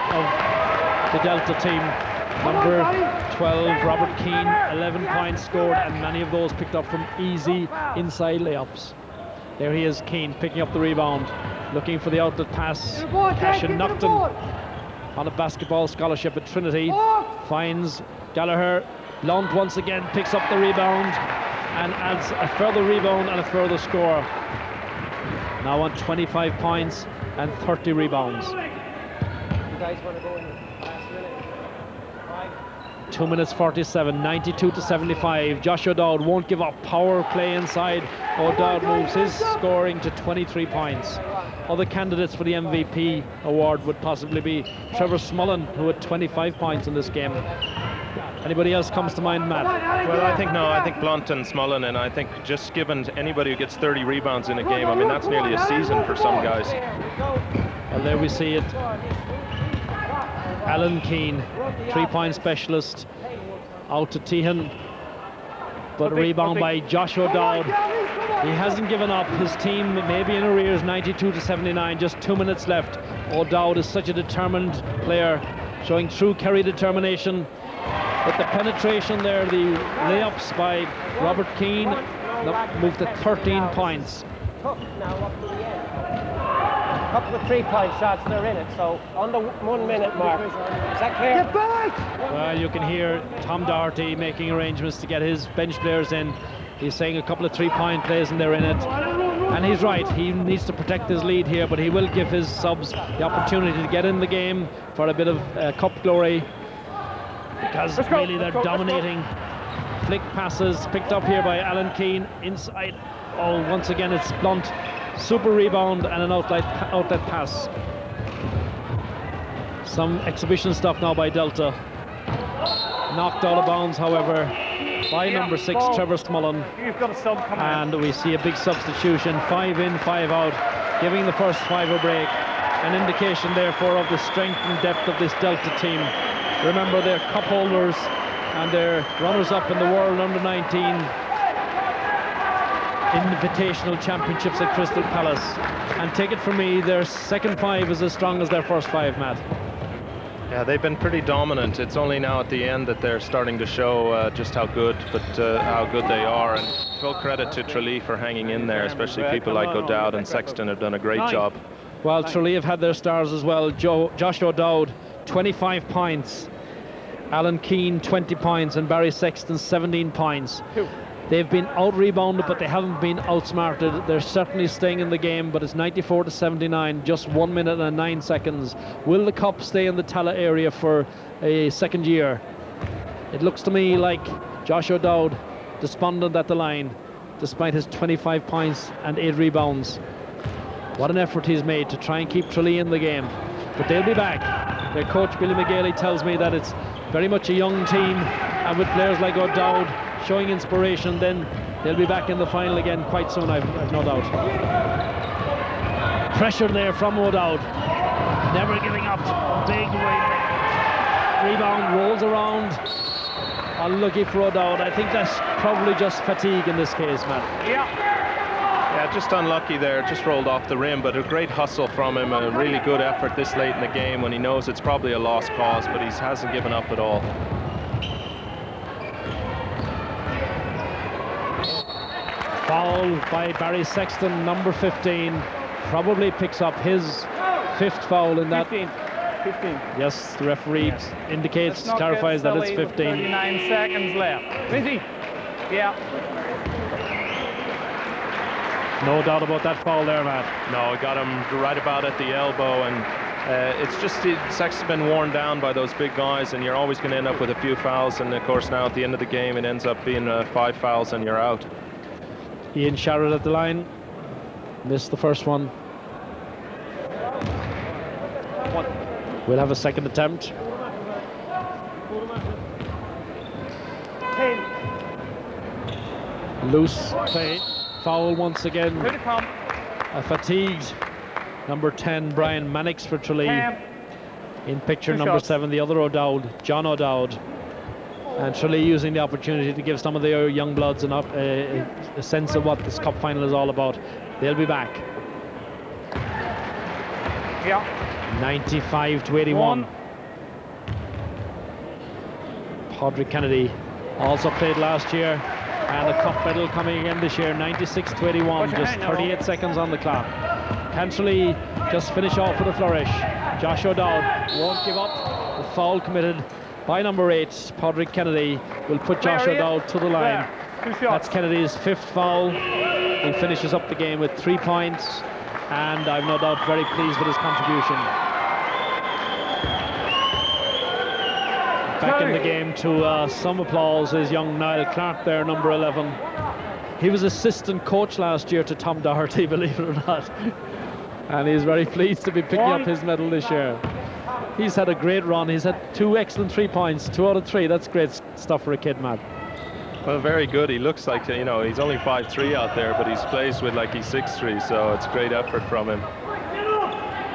the Delta team. Number 12, Robert Keane, 11 points scored, and many of those picked up from easy inside layups. There he is, Keane, picking up the rebound, looking for the outlet pass. Cashin Nocton on a basketball scholarship at Trinity. Finds Gallagher. Blount once again picks up the rebound and adds a further rebound and a further score. Now on 25 points and 30 rebounds. You guys want to go in? 2 minutes 47, 92 to 75. Josh O'Dowd won't give up. Power play inside. O'Dowd moves his scoring to 23 points. Other candidates for the MVP award would possibly be Trevor Smullen, who had 25 points in this game. Anybody else comes to mind, Matt? Well, I think Blunt and Smullen, and I think just given anybody who gets 30 rebounds in a game, I mean, that's nearly a season for some guys. Well, there we see it. Alan Keane, 3-point specialist, out to Tehan, but a rebound by Josh O'Dowd. He hasn't given up. His team may be in arrears, 92 to 79, just 2 minutes left. O'Dowd is such a determined player, showing true Kerry determination. But the penetration there, the layups by Robert Keane, moved to 13 points. Now up to the end. A couple of 3-point shots, they're in it, so on the 1 minute mark. Is that clear? Get back! Well, you can hear Tom Doherty making arrangements to get his bench players in. He's saying a couple of 3-point plays and they're in it. And he's right, he needs to protect his lead here, but he will give his subs the opportunity to get in the game for a bit of cup glory. Because really they're dominating. Flick passes picked up here by Alan Keane inside. Oh, once again it's Blunt. Super rebound and an outlet pass. Some exhibition stuff now by Delta. Knocked out of bounds, however, by number 6, Trevor Smullen. And we see a big substitution, 5 in, 5 out, giving the first 5 a break. An indication, therefore, of the strength and depth of this Delta team. Remember, they're cup holders and they're runners-up in the World Under-19 Invitational Championships at Crystal Palace. And take it from me, their second 5 is as strong as their first 5, Matt. Yeah, they've been pretty dominant. It's only now at the end that they're starting to show just how good they are. And full credit to Tralee for hanging in there, especially people like O'Dowd and Sexton have done a great job. Well, Tralee have had their stars as well. Josh O'Dowd, 25 points. Alan Keane, 20 points. And Barry Sexton, 17 points. They've been out-rebounded, but they haven't been outsmarted. They're certainly staying in the game, but it's 94 to 79, just 1 minute and 9 seconds. Will the Cup stay in the Tala area for a second year? It looks to me like Josh O'Dowd, despondent at the line, despite his 25 points and 8 rebounds. What an effort he's made to try and keep Tralee in the game. But they'll be back. Their coach, Billy McGailey, tells me that it's very much a young team, and with players like O'Dowd, showing inspiration, then they'll be back in the final again quite soon, I've no doubt. Pressure there from O'Dowd. Never giving up. Big rebound, rolls around. Unlucky for O'Dowd. I think that's probably just fatigue in this case, man. Yeah, just unlucky there, just rolled off the rim, but a great hustle from him, a really good effort this late in the game when he knows it's probably a lost cause, but he hasn't given up at all. Foul by Barry Sexton, number 15, probably picks up his 5th foul in that. 15. Yes, the referee indicates, clarifies that it's 15. 39 seconds left. Lindsay. Yeah. No doubt about that foul there, Matt. No, got him right about at the elbow, and it's just Sexton's been worn down by those big guys, and you're always going to end up with a few fouls, and of course now at the end of the game it ends up being 5 fouls and you're out. Ian Sharrett at the line, missed the first one. We'll have a second attempt. Loose play, foul once again. A fatigued number 10, Brian Mannix for Tralee. In picture number 7, the other O'Dowd, John O'Dowd. And Tralee using the opportunity to give some of their young bloods a sense of what this cup final is all about. They'll be back. 95-81. Padraig Kennedy also played last year, and a cup medal coming again this year. 96-81, just 38 seconds on the clock. Can Tralee just finish off with a flourish? Josh O'Dowd won't give up. The foul committed by number 8, Padraig Kennedy, will put Josh O'Dowd to the line. That's Kennedy's 5th foul. He finishes up the game with 3 points, and I'm no doubt very pleased with his contribution. Back in the game to some applause is young Niall Clark there, number 11. He was assistant coach last year to Tom Doherty, believe it or not. And he's very pleased to be picking up his medal this year. He's had a great run. He's had 2 excellent 3 points, 2 out of 3. That's great stuff for a kid, Matt. Well, very good. He looks like, you know, he's only 5'3" out there, but he's plays with like he's 6'3", so it's great effort from him.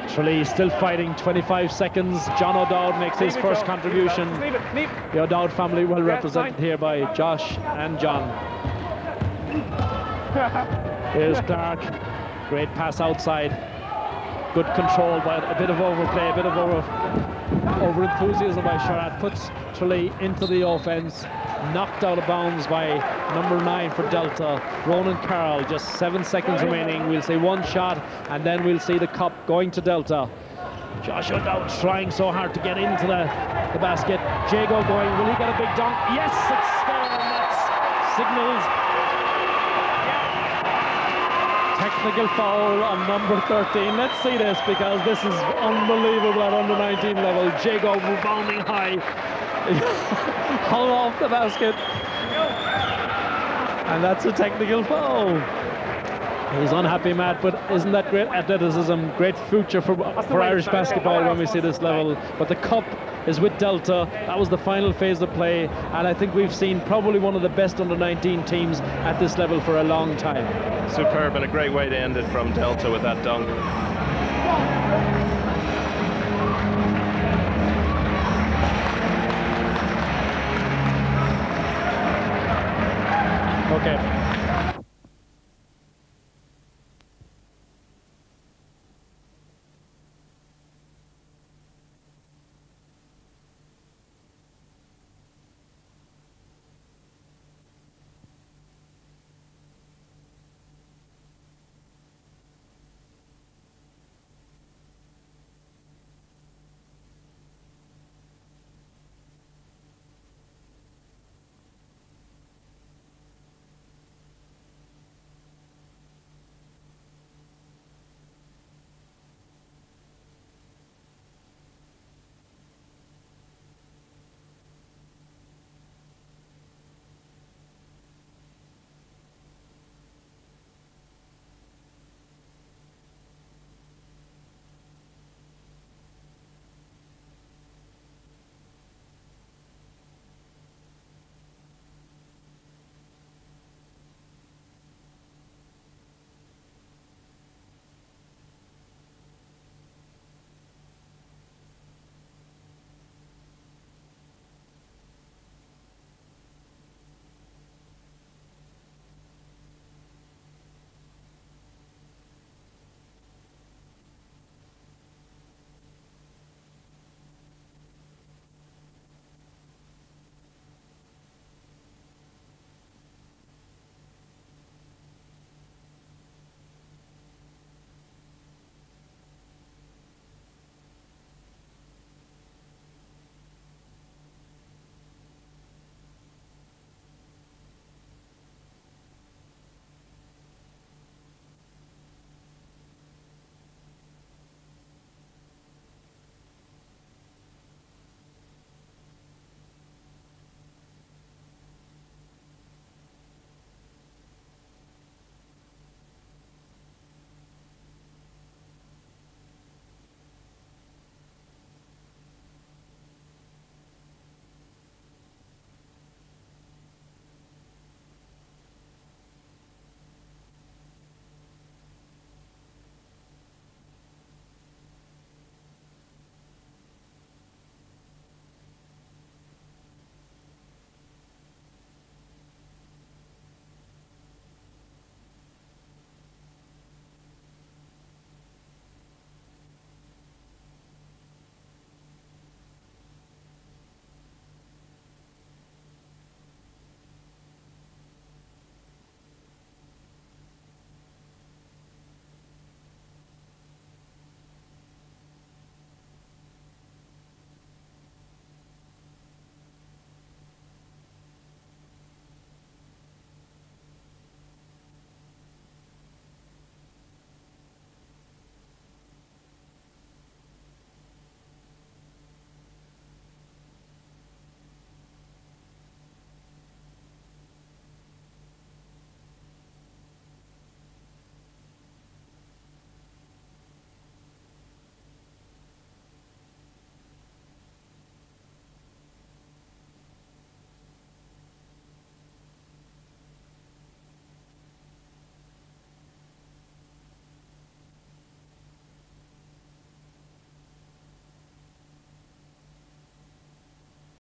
Tralee still fighting, 25 seconds. John O'Dowd makes his first contribution. The O'Dowd family well represented here by Josh and John. Here's Clark. Great pass outside. Good control, but a bit of overplay, a bit of over-enthusiasm by Sharrett. Puts Tralee into the offense. Knocked out of bounds by number 9 for Delta, Ronan Carroll. Just 7 seconds remaining. We'll see 1 shot, and then we'll see the cup going to Delta. Josh O'Dowd trying so hard to get into the basket. Jago going, will he get a big dunk? Yes, it's there, and that's signals. Technical foul on number 13. Let's see this, because this is unbelievable at under 19 level. Jago rebounding high. Hung off the basket. And that's a technical foul. He's unhappy, Matt, but isn't that great athleticism? Great future for Irish basketball when we see this level. But the cup is with Delta. That was the final phase of play, and I think we've seen probably one of the best under-19 teams at this level for a long time. Superb, and a great way to end it from Delta with that dunk. Okay.